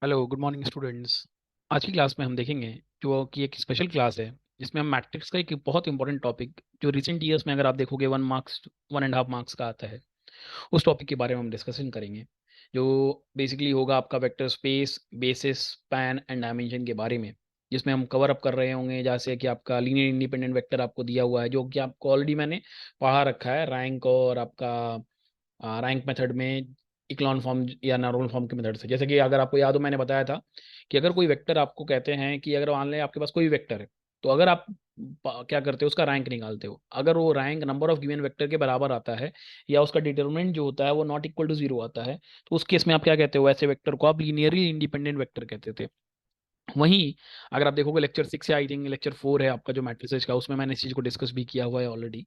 Hello good morning students. आज की class में हम देखेंगे जो कि एक स्पेशल क्लास है जिसमें हम मैट्रिक्स का एक बहुत इंपॉर्टेंट टॉपिक जो रिसेंट ईयर्स में अगर आप देखोगे 1 मार्क्स 1.5 मार्क्स का आता है, उस टॉपिक के बारे में हम डिस्कशन करेंगे। जो बेसिकली होगा आपका vector space, basis, span and dimension के बारे में, जिसमें हम कवर अप कर रहे होंगे। जैसे कि आपका लीनियर इंडिपेंडेंट वेक्टर आपको दिया हुआ है, जो कि आपको ऑलरेडी मैंने पढ़ा रखा है रैंक और आपका रैंक मेथड में, इक्लॉन फॉर्म या नॉर्मल फॉर्म के मेथड से। जैसे कि अगर आपको याद हो, मैंने बताया था कि अगर कोई वेक्टर आपको कहते हैं कि अगर मान लें आपके पास कोई वेक्टर है, तो अगर आप क्या करते हो, उसका रैंक निकालते हो। अगर वो rank number of given vector के बराबर आता है या उसका डिटरमिनेंट जो होता है वो नॉट इक्वल टू जीरो आता है, तो उस केस में आप क्या कहते हो, ऐसे वेक्टर को आप लीनियरली इंडिपेंडेंट वेक्टर कहते थे। वहीं अगर आप देखोगे लेक्चर 6 या आई थिंक लेक्चर 4 है आपका जो मैट्रिसेस का, उसमें मैंने इस चीज़ को डिस्कस भी किया हुआ है ऑलरेडी।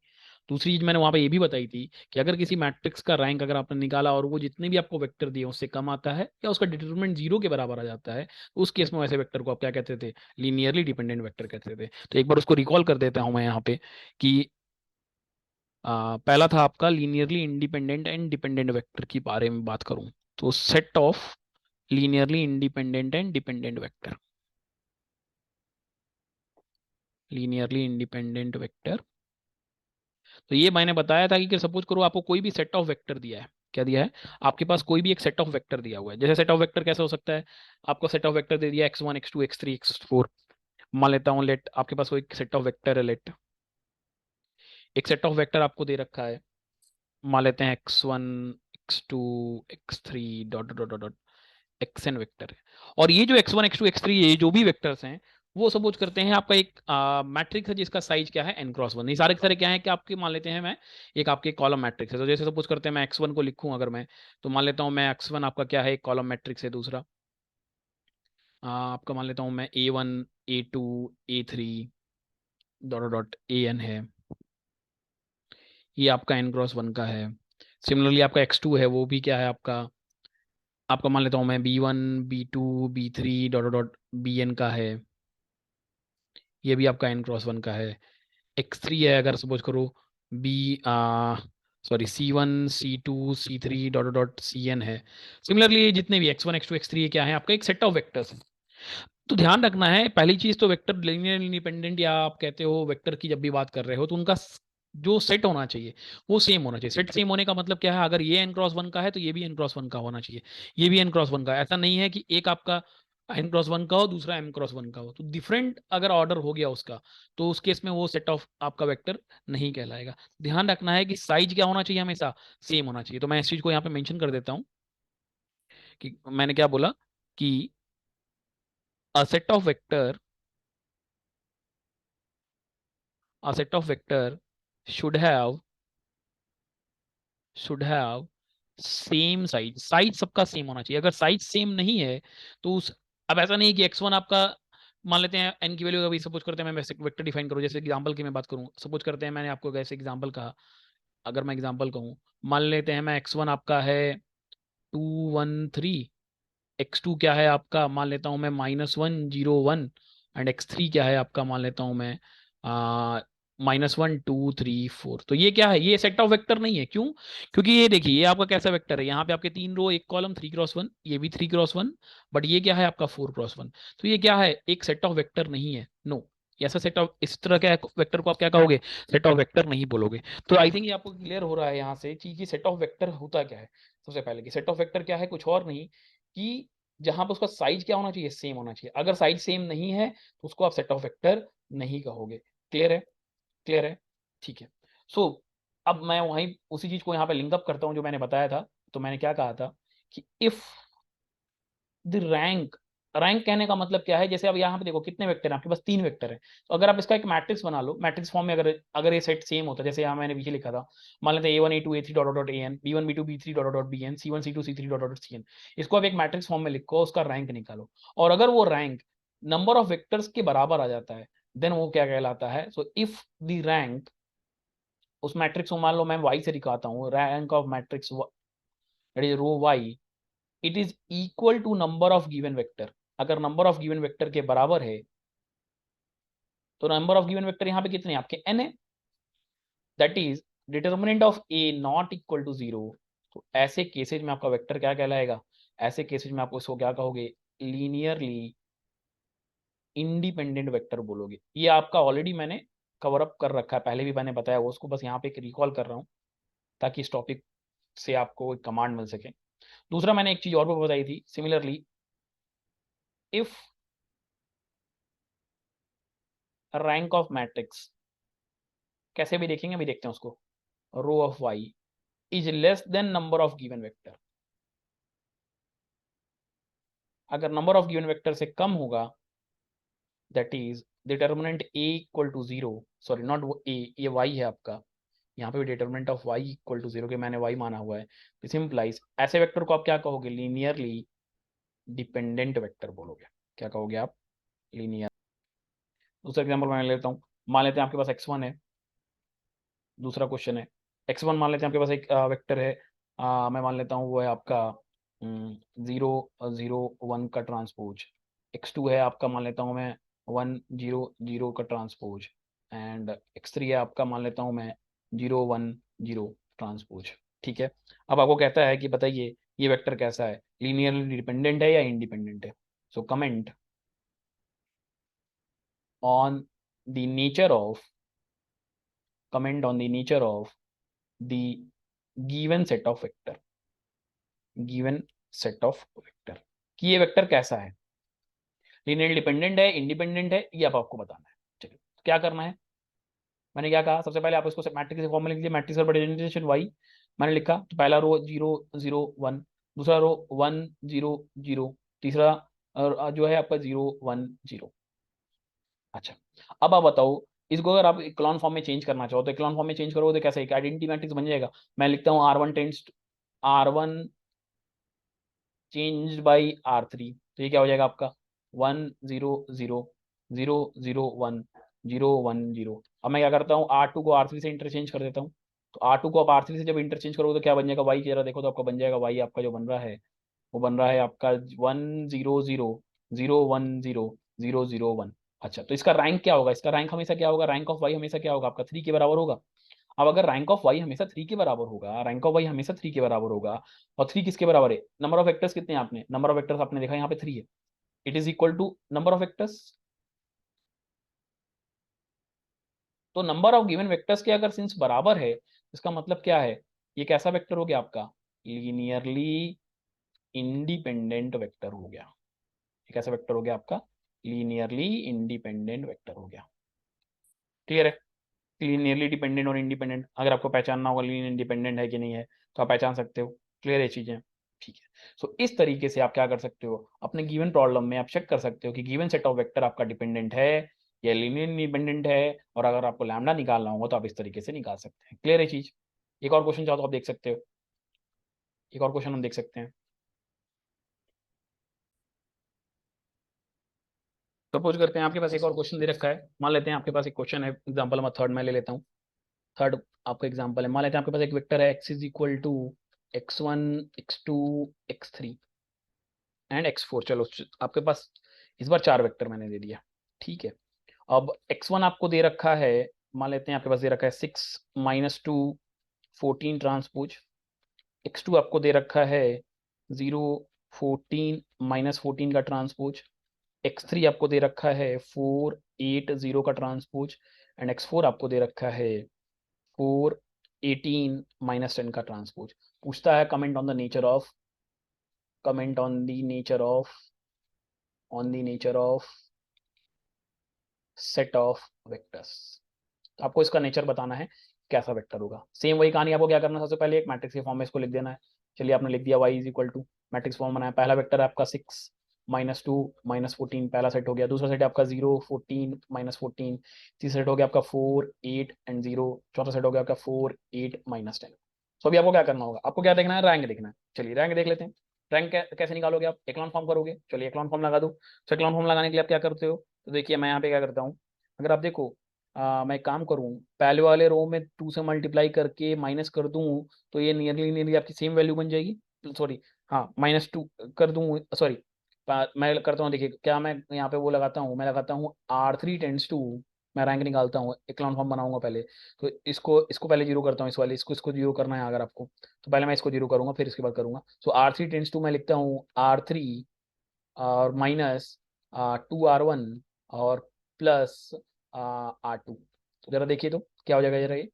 दूसरी चीज मैंने वहां पे ये भी बताई थी कि अगर किसी मैट्रिक्स का रैंक अगर आपने निकाला और वो जितने भी आपको वेक्टर दिए उससे कम आता है या उसका डिटरमिनेंट जीरो के बराबर आ जाता है, तो उस केस में वैसे वेक्टर को आप क्या कहते थे, लीनियरली डिपेंडेंट वेक्टर कहते थे। तो एक बार उसको रिकॉल कर देता हूं मैं यहाँ पे कि पहला था आपका linearly independent and dependent vector की बारे में बात करूं, तो set of linearly independent and dependent vector, linearly independent vector. तो ये मैंने बताया था कि सपोज करो आपको कोई भी सेट ऑफ वेक्टर दिया है। क्या दिया है? आपके पास कोई भी एक सेट ऑफ वेक्टर दिया हुआ है। जैसे सेट ऑफ वेक्टर कैसे हो सकता है? आपको सेट ऑफ वेक्टर दे दिया x1 x2 x3 x4। मान लेता हूँ, लेट आपके पास कोई सेट ऑफ वेक्टर है, लेट एक सेट ऑफ वेक्टर आपको दे रखा है। मान लेते हैं x1 x2 x3 dot dot dot dot xn vector है। और ये जो x1 x2 x3 ये जो भी वेक्टर्स हैं, वो सपोज करते हैं आपका एक मैट्रिक्स है जिसका साइज क्या है, n×1। ये सारे के सारे क्या है कि आपके मान लेते हैं मैं एक आपके कॉलम मैट्रिक्स है। तो जैसे सपोज करते हैं मैं x1 को लिखूं अगर मैं, तो मान लेता हूं मैं x1 आपका क्या है, एक कॉलम मैट्रिक्स है। दूसरा आपका मान लेता हूं मैं a1 a2 a3 dot dot an है। ये आपका n×1 का है। सिमिलरली आपका x2 है, वो भी क्या है आपका, आपका मान लेता हूं मैं b1 b2 b3 dot dot bn का है। ये भी आपका n×1 का है। x3 है अगर सपोज करो B sorry c1 c2 c3 dot dot cn है। सिमिलरली जितने भी x1 x2 x3 ये क्या है, आपका एक सेट ऑफ वेक्टर्स है। तो ध्यान रखना है, पहली चीज तो वेक्टर लीनियर इंडिपेंडेंट या आप कहते हो वेक्टर की जब भी बात कर रहे हो, तो उनका जो सेट होना चाहिए वो सेम होना चाहिए। सेट सेम होने का मतलब क्या है? अगर ये n×1 का है तो ये भी n×1 का होना चाहिए, ये भी n×1 का। ऐसा नहीं है कि एक आपका n×1 का हो दूसरा m×1 का हो, तो डिफरेंट अगर ऑर्डर हो गया उसका, तो उस केस में वो सेट ऑफ आपका वेक्टर नहीं कहलाएगा। ध्यान रखना है कि साइज क्या होना चाहिए, हमेशा सेम होना चाहिए। तो मैं इस चीज को यहाँ पे मेंशन कर देता हूँ कि मैंने क्या बोला कि अ set of vector, a set of vector should have should have same size. Size सबका सेम होना चाहिए। अगर साइज सेम नहीं है तो उस, अब ऐसा नहीं कि x1 आपका, मान लेते हैं n की वैल्यू अभी सपोज करते हैं मैं वेक्टर डिफाइन करूँ, जैसे एग्जांपल की मैं बात करूँ, सपोज करते हैं मैंने आपको ऐसे एग्जांपल कहा। अगर मैं एग्जांपल कहूँ, मान लेते हैं मैं x1 आपका है 2 1 3, x2 क्या है आपका, मान लेता हूँ मैं -1 0 1, एंड x3 क्या है आपका, मान लेता हूँ मैं -1 2 3 4। तो ये क्या है? ये सेट ऑफ वेक्टर नहीं है। क्यों? क्योंकि ये देखिए, ये आपका कैसा वेक्टर है, यहाँ पे आपके 3 रो 1 कॉलम 3×1, ये भी 3×1, बट ये क्या है आपका 4×1। तो ये क्या है? एक सेट ऑफ वेक्टर नहीं है। नो, ऐसा सेट ऑफ, इस तरह के वेक्टर को आप क्या कहोगे? सेट ऑफ वेक्टर नहीं बोलोगे। तो आई थिंक ये आपको क्लियर हो रहा है यहाँ से कि सेट ऑफ वेक्टर होता क्या है। सबसे पहले कि सेट ऑफ वेक्टर क्या है, कुछ और नहीं कि जहां पर उसका साइज क्या होना चाहिए, सेम होना चाहिए। अगर साइज सेम नहीं है तो उसको आप सेट ऑफ वेक्टर नहीं कहोगे। क्लियर है? क्लियर है? ठीक है। सो अब मैं वहीं उसी चीज को यहाँ पे लिंकअप करता हूँ जो मैंने बताया था। तो मैंने क्या कहा था कि इफ द रैंक, रैंक कहने का मतलब क्या है, जैसे अब यहाँ पे देखो कितने वेक्टर हैं आपके पास, 3 वेक्टर है। तो अगर आप इसका एक मैट्रिक्स बना लो, मैट्रिक्स फॉर्म में अगर अगर ये सेट सेम होता है, जैसे यहाँ मैंने पीछे लिखा था, मान लेते हैं a1 a2 a3 dot dot an, b1 b2 b3 dot dot bn, c1 c2 c3 dot dot cn। इसको आप एक मैट्रिक्स फॉर्म में लिखो, उसका रैंक निकालो, और अगर वो रैंक नंबर ऑफ वेक्टर्स के बराबर आ जाता है, देन वो क्या कहलाता है? सो इफ द रैंक, उस मैट्रिक्स को मान लो मैं y से दिखाता हूँ, rank of matrix that is rho y, it is equal to number of given vector. अगर नंबर ऑफ गिवन वेक्टर के बराबर है, तो नंबर ऑफ गिवन वेक्टर यहाँ पे कितने हैं आपके? n है। That is determinant of a not equal to 0। तो ऐसे केसेज में आपका वेक्टर क्या कहलाएगा? ऐसे केसेज में आपको इसको क्या कहोगे? लीनियरली इंडिपेंडेंट वेक्टर बोलोगे। ये आपका ऑलरेडी मैंने कवर अप कर रखा है, पहले भी मैंने बताया वो, उसको बस यहाँ पे एक रिकॉल कर रहा हूँ ताकि इस टॉपिक से आपको एक कमांड मिल सके। दूसरा मैंने एक चीज और भी बताई थी, similarly if rank of matrix, कैसे भी देखेंगे, अभी देखते हैं उसको, rho of Y is less than number of given vector, अगर नंबर ऑफ गिवन वेक्टर से कम होगा, that is determinant A equal to zero, sorry not A, ये वाई है आपका, यहाँ पे भी determinant of Y equal to zero के मैंने वाई माना हुआ है, दिस इंप्लाइज ऐसे वेक्टर को आप क्या कहोगे, लीनियरली डिपेंडेंट वेक्टर बोलोगे। क्या कहोगे आप, लीनियर। दूसरा एग्जाम्पल मैं लेता हूँ, मान लेते हैं आपके पास x1 है, दूसरा क्वेश्चन है x1 मान लेते हैं आपके पास एक वेक्टर है, मैं मान लेता हूँ वो है आपका 0 0 1 का ट्रांसपोज, x2 है आपका मान लेता हूँ मैं 1 0 0 का ट्रांसपोज, एंड x3 है आपका मान लेता हूँ मैं 0 1 0 ट्रांसपोज। ठीक है, अब आपको कहता है कि बताइए ये वेक्टर कैसा है, लीनियरली डिपेंडेंट है या इंडिपेंडेंट है। So comment on the nature of, comment on the nature of the given set of vector, given set of vector, कि ये वेक्टर कैसा है, लीनियर डिपेंडेंट है, इंडिपेंडेंट है, ये अब आपको बताना है। चलिए क्या करना है, मैंने क्या कहा, सबसे पहले आप इसको मैट्रिक्स के फॉर्म में लिख दिया, मैट्रिक्स का रिप्रेजेंटेशन वाई मैंने लिखा, तो पहला रो 0 0 1, दूसरा रो 1 0 0, तीसरा जो है आपका 0 1 0। अच्छा, अब आप बताओ इसको अगर आप इक्लॉन फॉर्म में चेंज करना चाहो तो इक्लॉन फॉर्म में चेंज करोगे तो कैसे, एक आइडेंटिटी मैट्रिक्स बन जाएगा। मैं लिखता हूँ R1 tends R1 changed by R3, तो ये क्या हो जाएगा आपका 1 0 0 0 0 1 0 1 0। अब मैं क्या करता हूँ R2 को R3 से इंटरचेंज कर देता हूँ, तो R2 को आप R3 से जब इंटरचेंज करोगे तो क्या बन जाएगा, y की जरा देखो तो आपका बन जाएगा, y आपका जो बन रहा है वो बन रहा है आपका 1 0 0 0 1 0 0 0 1। अच्छा, तो इसका रैंक क्या होगा, इसका रैंक हमेशा क्या होगा, रैंक ऑफ वाई हमेशा क्या होगा आपका 3 के बराबर होगा। अब अगर रैंक ऑफ वाई हमेशा 3 के बराबर होगा, रैंक ऑफ वाई हमेशा 3 के बराबर होगा, और 3 किसके बराबर है, नंबर ऑफ वेक्टर्स कितने हैं, आपने नंबर ऑफ वेक्टर्स आपने देखा यहाँ पे 3 है, it is equal to number of vectors, तो नंबर ऑफ गिवन वेक्टर्स के अगर सिंस बराबर है, इसका मतलब क्या है, ये कैसा वेक्टर हो गया आपका, लीनियरली इंडिपेंडेंट वेक्टर हो गया। ये कैसा वेक्टर हो गया आपका, लीनियरली इंडिपेंडेंट वेक्टर हो गया। क्लियर है, लीनियरली डिपेंडेंट और इंडिपेंडेंट अगर आपको पहचानना होगा लीनियर इंडिपेंडेंट है कि नहीं है तो आप पहचान सकते हो। क्लियर है चीजें, ठीक है। सो इस तरीके से आप क्या कर सकते हो, अपने गिवन प्रॉब्लम में आप चेक कर सकते हो कि गिवन सेट ऑफ वेक्टर आपका डिपेंडेंट है या लीनियर इंडिपेंडेंट है, और अगर आपको लैम्डा निकालना होगा तो आप इस तरीके से निकाल सकते हैं। क्लियर है चीज, एक और क्वेश्चन चाहो तो आप देख सकते हो, एक और क्वेश्चन हम देख सकते हैं। सपोज करते हैं आपके पास एक और क्वेश्चन दे रखा है, मान लेते हैं आपके पास एक क्वेश्चन है, एग्जांपल नंबर थर्ड मैं ले लेता हूँ। थर्ड आपका एग्जांपल है, मान लेते हैं आपके पास एक वेक्टर है x is equal to x1 x2 x3 and x4। चलो आपके पास इस बार 4 वेक्टर मैंने दे दिया, ठीक है। अब x1 आपको दे रखा है, मान लेते हैं आपके पास दे रखा है 6 -2 14 ट्रांसपोज, x2 आपको दे रखा है 0 14 -14 का ट्रांसपोज, x3 आपको दे रखा है 4 8 0 का ट्रांसपोज, एंड x4 आपको दे रखा है 4 18 -10 का ट्रांसपोज। पूछता है comment on the nature of, comment on the nature of, on the nature of set of vectors. आपको इसका नेचर बताना है कैसा वेक्टर होगा। सेम वही कहानी, आपको क्या करना है, सबसे पहले एक मैट्रिक्स के फॉर्म में इसको लिख देना है। चलिए आपने लिख दिया y is equal to, matrix form बनाया, पहला वेक्टर है आपका 6 -2 -14, पहला सेट हो गया। दूसरा सेट है आपका 0 14 -14, तीसरा सेट हो गया आपका 4 8 एंड 0, चौथा सेट हो गया आपका 4 8 -10। सो अभी आपको क्या करना होगा, आपको क्या देखना है, रैंक देखना है। चलिए रैंक देख लेते हैं। रैंक कैसे निकालोगे आप, एक्लॉन फॉर्म करोगे। चलिए एक्लॉन फॉर्म लगा दो। तो एक्लॉन फॉर्म लगाने के लिए आप क्या करते हो, तो देखिए मैं यहाँ पे क्या करता हूँ, अगर आप देखो मैं एक काम करूँ, पहले वाले रो में 2 से मल्टीप्लाई करके माइनस कर दूं तो ये नियरली नियरली आपकी सेम वैल्यू बन जाएगी। सॉरी, हाँ -2 कर दूं, सॉरी मैं करता हूँ, देखिए क्या मैं यहाँ पे वो लगाता हूँ, मैं लगाता हूँ R3 टेंड्स टू, मैं रैंक निकालता हूँ, इक्लॉन फॉर्म बनाऊंगा पहले। तो इसको इसको पहले जीरो करता हूँ, इस वाले इसको जीरो करना है अगर आपको, तो पहले मैं इसको जीरो करूंगा फिर इसके बाद करूंगा। सो R3 टेंड्स टू मैं लिखता हूँ R3 और माइनस 2r1 और प्लस r2। तो जरा देखिए तो क्या हो जाएगा जरा ये।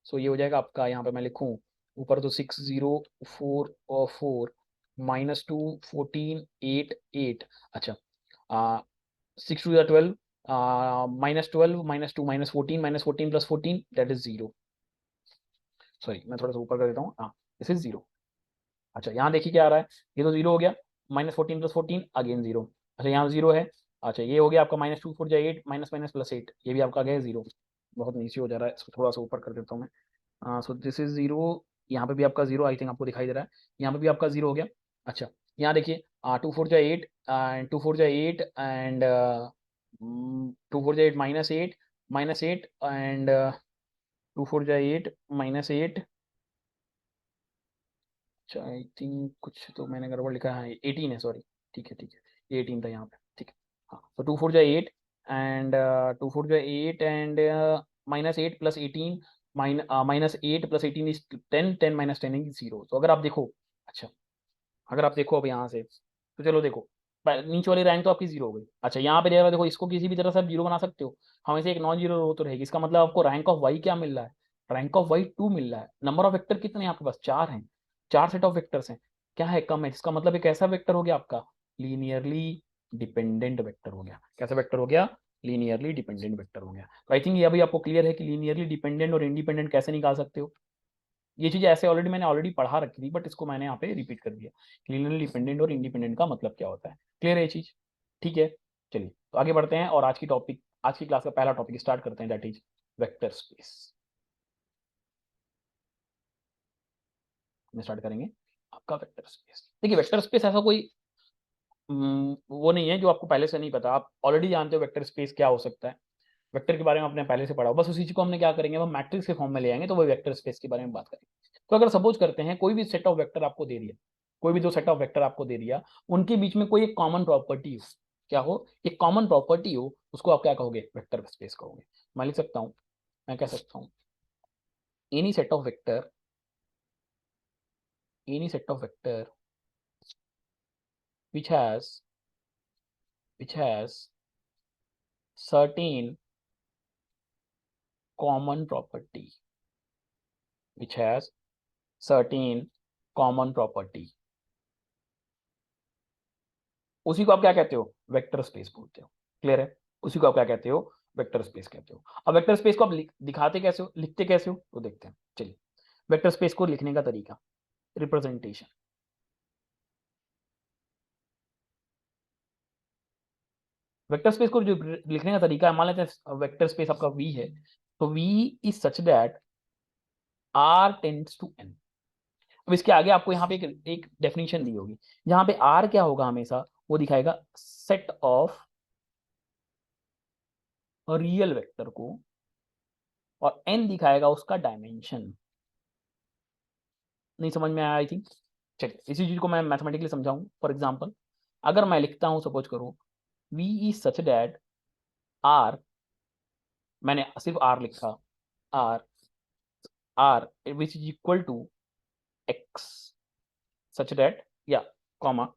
सो ये हो जाएगा आपका, यहाँ पे मैं लिखूँ ऊपर तो 6 0 4 और 4 -2 14 8 8। अच्छा 6 2 12 -12 -2 -14 प्लस 14 दैट इज 0। सॉरी मैं थोड़ा सा ऊपर कर देता हूँ, हाँ दिस इज 0। अच्छा यहाँ देखिए क्या आ रहा है, ये तो 0 हो गया, -14 प्लस 14 अगेन 0। अच्छा यहाँ 0 है। अच्छा ये हो गया आपका -2 4 जाए 8 माइनस माइनस प्लस 8, ये भी आपका आ गया 0। बहुत नीचे हो जा रहा है, इसको थोड़ा सा ऊपर कर देता हूँ मैं। So this is 0। यहाँ पे भी आपका 0 आई थिंक आपको दिखाई दे रहा है, यहाँ पे भी आपका 0 हो गया। अच्छा यहाँ देखिए 2 4 जाए 8 एंड 2 4 जाए 8 एंड 2 4 जाए 8 -8 एंड 2 4 जाए 8 -8। अच्छा आई थिंक कुछ तो मैंने गड़बड़ लिखा है, 18 है सॉरी। ठीक है ये 18 था यहाँ पे, ठीक है। हाँ तो 2 4 जाए 8 एंड 2 4 जाए 8 and -8 plus 18 -8 plus 18 is 10 10 -10 is 0। तो अगर आप देखो, अच्छा अगर आप देखो अब यहाँ से, तो चलो देखो नीचे वाली रैंक तो आपकी 0 हो गई। अच्छा यहाँ पे देखो इसको किसी भी तरह से आप 0 बना सकते हो, हमेशा एक नॉन जीरो रो तो रहेगी। इसका मतलब आपको रैंक ऑफ वाई क्या मिल रहा है, रैंक ऑफ वाई 2 मिल रहा है। नंबर ऑफ वेक्टर कितने हैं आपके पास, 4 हैं, 4 सेट ऑफ वेक्टर्स हैं। क्या है, कम है, इसका मतलब एक ऐसा वेक्टर हो गया आपका लीनियरली डिपेंडेंट वेक्टर हो गया। कैसा वेक्टर हो गया, लीनियरली डिपेंडेंट वेक्टर हो गया। तो आई थिंक ये अभी आपको क्लियर है कि लीनियरली डिपेंडेंट और इंडिपेंडेंट कैसे निकाल सकते हो। ये चीज़ ऐसे मैंने ऑलरेडी पढ़ा रखी थी, बट इसको मैंने यहाँ पे रिपीट कर दिया, लीनियरली डिपेंडेंट और इंडिपेंडेंट का मतलब क्या होता है। क्लियर है ये चीज़, ठीक है। चलिए तो आगे बढ़ते हैं और आज की क्लास का पहला टॉपिक स्टार्ट करते हैं, दैट इज वेक्टर स्पेस में स्टार्ट करेंगे आपका वेक्टर स्पेस। देखिए वेक्टर स्पेस ऐसा कोई वो नहीं है जो आपको पहले से नहीं पता, आप ऑलरेडी जानते हो वेक्टर स्पेस क्या हो सकता है। वेक्टर के बारे में आपने पहले से पढ़ा हो, बस उसी चीज को हमने क्या करेंगे, हम मैट्रिक्स के फॉर्म में ले आएंगे, तो वो वेक्टर स्पेस के बारे में बात करेंगे। तो अगर सपोज करते हैं कोई भी सेट ऑफ वेक्टर आपको दे दिया, कोई भी दो सेट ऑफ वेक्टर आपको दे दिया, उनके बीच में कोई एक कॉमन प्रॉपर्टी हो, क्या हो, एक कॉमन प्रॉपर्टी हो, उसको आप क्या कहोगे, वेक्टर स्पेस कहोगे। मैं लिख सकता हूँ, मैं कह सकता हूँ any set of vector, any set of vector which has which has certain common property, which has certain common property, उसी को आप क्या कहते हो, वेक्टर स्पेस बोलते हो। क्लियर है, उसी को आप क्या कहते हो, वेक्टर स्पेस कहते हो। अब वेक्टर स्पेस को आप दिखाते कैसे हो, लिखते कैसे हो, तो देखते हैं। चलिए वेक्टर स्पेस को लिखने का तरीका, रिप्रेजेंटेशन। वेक्टर स्पेस को जो लिखने का तरीका है, मान लेते हैं वेक्टर स्पेस आपका वी है, तो V is such that R tends to N. अब इसके आगे आपको यहाँ पे एक डेफिनेशन दी होगी, जहां पे आर क्या होगा हमेशा, वो दिखाएगा सेट ऑफ रियल वेक्टर को, और एन दिखाएगा उसका डायमेंशन। नहीं समझ में आया आई थिंक। चलिए इसी चीज को मैं मैथमेटिकली समझाऊं। फॉर एग्जांपल अगर मैं लिखता हूं, सपोज करो V is such that R, मैंने सिर्फ आर लिखा, R R which is equal to X such that, या comma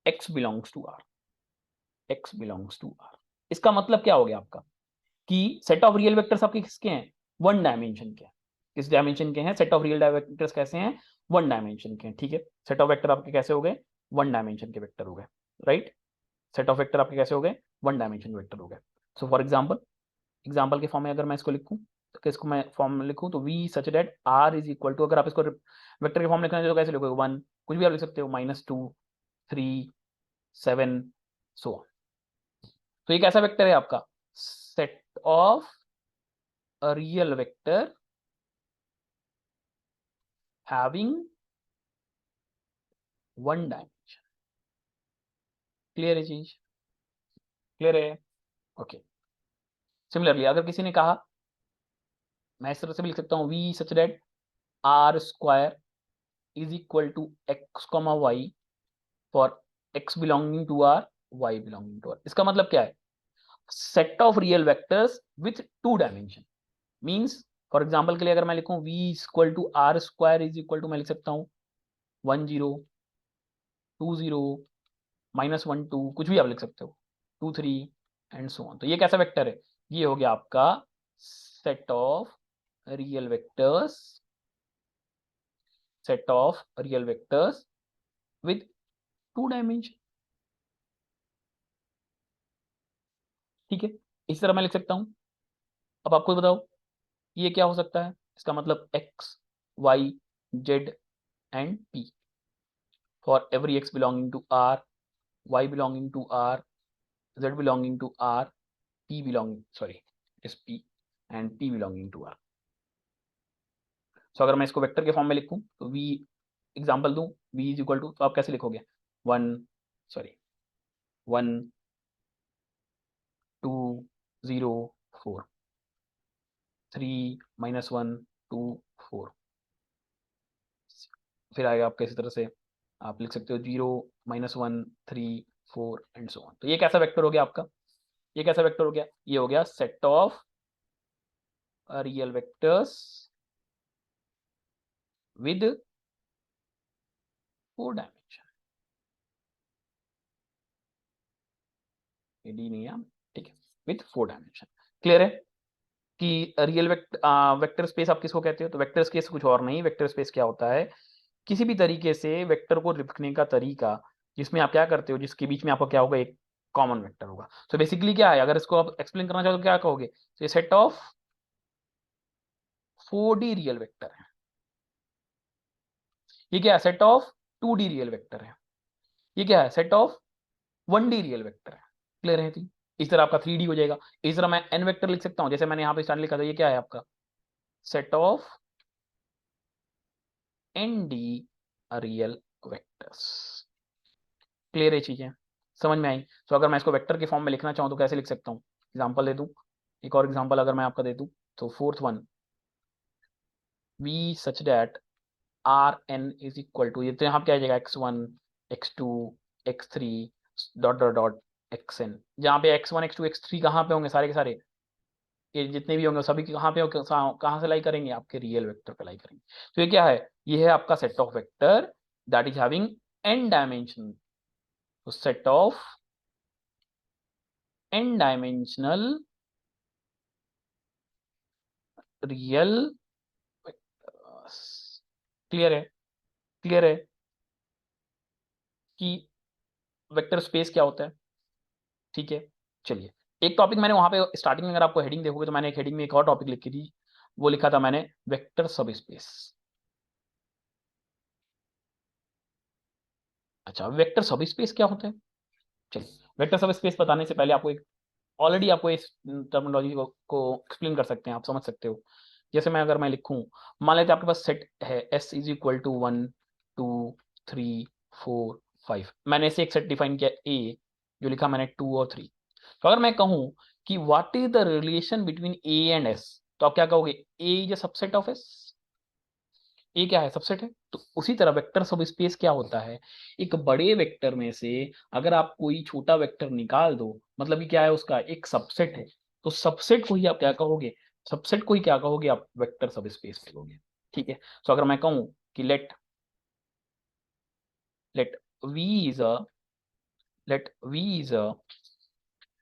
X belongs to R, X belongs to R. इसका मतलब क्या हो गया आपका, कि सेट ऑफ रियल वेक्टर्स आपके किसके हैं, वन डायमेंशन के हैं। किस डायमेंशन के हैं, सेट ऑफ रियल वेक्टर्स कैसे हैं, वन डायमेंशन के हैं। ठीक है, सेट ऑफ वेक्टर आपके कैसे हो गए, वन डायमेंशन के वेक्टर हो गए, राइट। सेट ऑफ वेक्टर आपके कैसे हो गए, वन डायमेंशन वेक्टर हो गए। सो फॉर एग्जांपल, एग्जांपल के फॉर्म में अगर मैं इसको लिखूं, तो किसको मैं फॉर्म में लिखूं, तो V such that R is equal to, अगर आप इसको वेक्टर के फॉर्म लिखना है तो कैसे लिखोगे, वन, कुछ भी आप लिख सकते हो, -2 3 7 सो ऑन। तो ये कैसा वेक्टर है आपका, set of a real vector having one dimension। Clear है चीज, क्लियर है, ओके। सिमिलरली अगर किसी ने कहा, मैं इस तरह से भी लिख सकता हूँ V such that R square is equal to X comma Y for X belonging to R, Y belonging to R. इसका मतलब क्या है, set of real vectors with two dimension. Means for example के लिए अगर मैं लिखूं V equal to R square is equal to, मैं लिख सकता हूँ 1 0 2 0 -1 2 कुछ भी आप लिख सकते हो, 2 3 एंड सो ऑन। तो ये कैसा वेक्टर है? ये हो गया आपका set of real vectors, set of real vectors with 2 dimension. ठीक है, इस तरह मैं लिख सकता हूं। अब आपको बताओ ये क्या हो सकता है? इसका मतलब x y z and p for every x belonging to r, y belonging to r, z belonging to r, p belonging sorry इस p and p belonging to r। So अगर मैं इसको वेक्टर के फॉर्म में लिखूं तो v example दूं, v is equal to, तो आप कैसे लिखोगे? 1 2 0 4, 3 -1 2 4, फिर आएगा आपका इसी तरह से आप लिख सकते हो 0 -1 3 4 एंड सो ऑन। तो ये कैसा वेक्टर हो गया आपका? ये कैसा वेक्टर हो गया? ये हो गया set of real vectors with 4 dimension. ये डी नहीं है, ठीक है, विद 4 डायमेंशन। क्लियर है कि रियल वेक्टर स्पेस आप किसको कहते हो? तो वेक्टर स्पेस कुछ और नहीं, वेक्टर स्पेस क्या होता है? किसी भी तरीके से वेक्टर को लिखने का तरीका जिसमें आप क्या करते हो, जिसके बीच में आपका क्या होगा, एक कॉमन वेक्टर होगा। तो बेसिकली क्या है, अगर इसको आप एक्सप्लेन करना चाहो तो क्या कहोगे? तो ये set of 4D real vector है। ये क्या है? Set of 2D real vector है। ये क्या है? Set of 1D real vector है। क्लियर है? थी इस तरह आपका 3D हो जाएगा। इस तरह मैं n वेक्टर लिख सकता हूं, जैसे मैंने यहां पे स्टार्ट लिखा था। ये क्या है आपका? Set of ND real vectors. Clear है चीजें? समझ में आई? तो अगर मैं इसको वेक्टर के फॉर्म में लिखना चाहूँ तो कैसे लिख सकता हूँ? एग्जाम्पल दे दूँ, एक और एग्जाम्पल अगर मैं आपका दे दूँ तो fourth one, V such that R N is equal to, ये तो यहाँ पे क्या आ जाएगा? x1 x2 x3 dot dot dot xn, जहाँ पे x1 x2 x3 कहाँ पे होंगे? सारे के सारे ये जितने भी होंगे सभी कहाँ पे होंगे? कहाँ से लाई करेंगे? आपके रियल वेक्टर पे लाई करेंगे। तो ये क्या है? ये है आपका set of vector that is having n dimension. तो set of n dimensional real vectors. Clear है? क्लियर है कि वेक्टर स्पेस क्या होता है? ठीक है, चलिए। एक टॉपिक मैंने वहां पे स्टार्टिंग में, अगर आपको हेडिंग देखोगे तो मैंने एक हेडिंग में एक और टॉपिक लिखी थी, वो लिखा था मैंने वेक्टर सब स्पेस। अच्छा, वेक्टर सब स्पेस क्या होता है? चलिए, वेक्टर सब स्पेस बताने से पहले आपको एक, ऑलरेडी आपको इस टर्मिनोलॉजी को एक्सप्लेन कर सकते हैं, आप समझ सकते हो। जैसे मैं अगर मैं लिखूं, मान लेते आपके पास सेट है S इज इक्वल टू 1 2 3 4 5, मैंने ऐसे एक सेट डिफाइन किया A, जो लिखा मैंने 2 और 3। तो अगर मैं कहूं कि what is the relation between A and S, तो आप क्या कहोगे? A is a subset of S। ए क्या है? सबसेट है। तो उसी तरह वेक्टर सब स्पेस क्या होता है? एक बड़े वेक्टर में से अगर आप कोई छोटा वेक्टर निकाल दो, मतलब कि क्या है? उसका एक सबसेट है। तो सबसेट को ही आप क्या कहोगे? सबसेट को ही क्या कहोगे आप? वेक्टर सब स्पेस कहोगे। ठीक है। तो अगर मैं कहूं कि let let v is a let v is a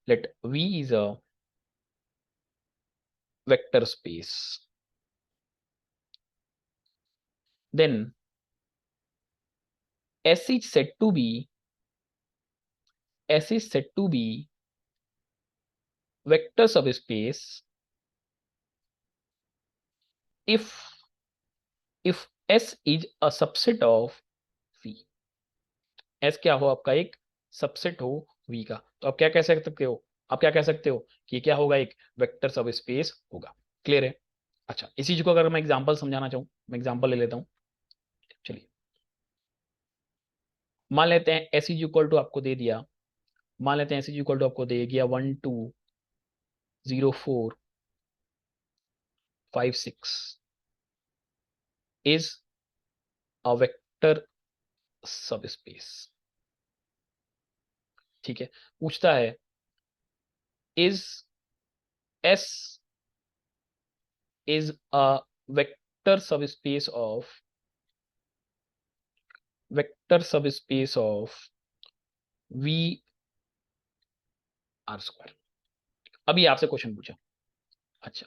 let v is a vector space, then s is said to be s is said to be vector subspace if S is a subset of V। S क्या हो? आपका एक subset हो V का। तो आप क्या कह सकते हो? आप क्या कह सकते हो कि क्या होगा? एक वेक्टर सब स्पेस होगा। क्लियर है? अच्छा, इसी चीज को अगर मैं एग्जांपल समझाना चाहूँ, मैं एग्जांपल ले लेता हूँ। चलिए, मान लेते हैं S इज इक्वल टू आपको दे दिया, मान लेते हैं S इज इक्वल टू आपको दे दिया 1 2 0 4 5 6 is a vector subspace. ठीक है, पूछता है is S is a vector subspace of V R square. अभी आपसे क्वेश्चन पूछा, अच्छा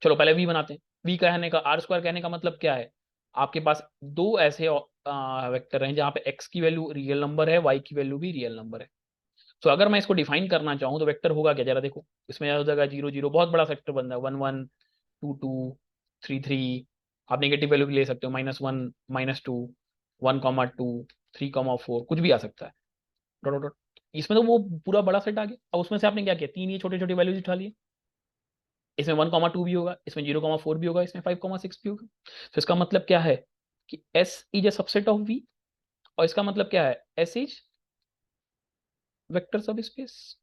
चलो पहले वी बनाते हैं। वी कहने का, आर स्क्वायर कहने का मतलब क्या है, आपके पास दो ऐसे वेक्टर हैं जहां पे एक्स की वैल्यू रियल नंबर है, वाई की वैल्यू भी रियल नंबर है। तो अगर मैं इसको डिफाइन करना चाहूँ तो वेक्टर होगा क्या, जरा देखो। इसमें हो जाएगा 0 0, बहुत बड़ा सेक्टर बन रहा है, 1 1, 2 2, 3 3। आप नेगेटिव वैल्यू भी ले सकते हो, -1 -2, 1 2, 3 4, कुछ भी आ सकता है, डॉट डॉट डॉट। इसमें तो वो पूरा बड़ा सेट आ गया। अब उसमें से आपने क्या किया, तीन ये छोटे छोटे वैल्यूज उठा लिए। इसमें 1 2 भी होगा, इसमें 0 4 भी होगा, इसमें 5 6 भी होगा। तो इसका मतलब क्या है कि S is a subset of V, और इसका मतलब क्या है, S is vector subspace,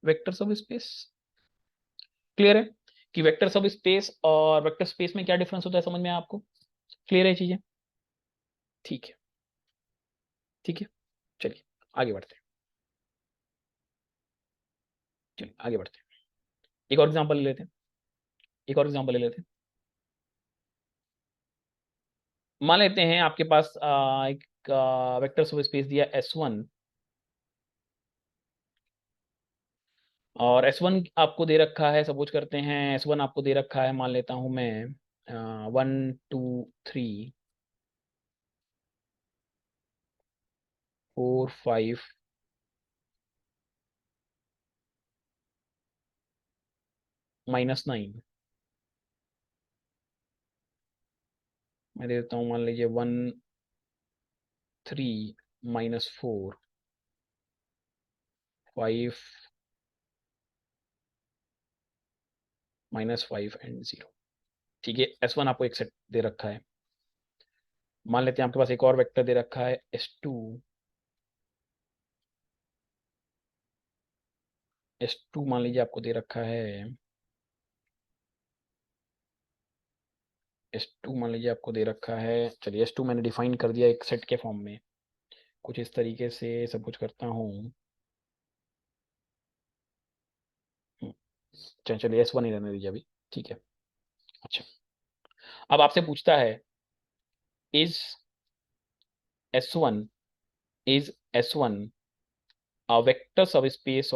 vector सब स्पेस। क्लियर है कि वेक्टर सब स्पेस और वेक्टर स्पेस में क्या डिफरेंस होता है, समझ में आया आपको? क्लियर है चीजें? ठीक है, ठीक है, चलिए आगे बढ़ते हैं, चलिए आगे बढ़ते हैं। एक और एग्जांपल ले लेते हैं, एक और एग्जांपल ले लेते हैं। मान लेते हैं आपके पास एक वेक्टर सब स्पेस दिया S1, और S1 आपको दे रखा है, सपोज करते हैं S1 आपको दे रखा है, मान लेता हूं मैं 1 2 3 4 5 -9। मैं दे देता हूँ, मान लीजिए 1 3 -4 5 -5 एंड 0। ठीक है, S1 आपको एक सेट दे रखा है। मान लेते हैं आपके पास एक और वेक्टर दे रखा है S2, S2 मान लीजिए आपको दे रखा है, S2 मान लीजिए आपको दे रखा है, चलिए S2 मैंने डिफाइन कर दिया एक सेट के फॉर्म में, कुछ इस तरीके से सब कुछ करता हूँ। चलिए S1 ही रहने दीजिए अभी, ठीक है। अच्छा, अब आपसे पूछता है, is S1 is S1 a vector subspace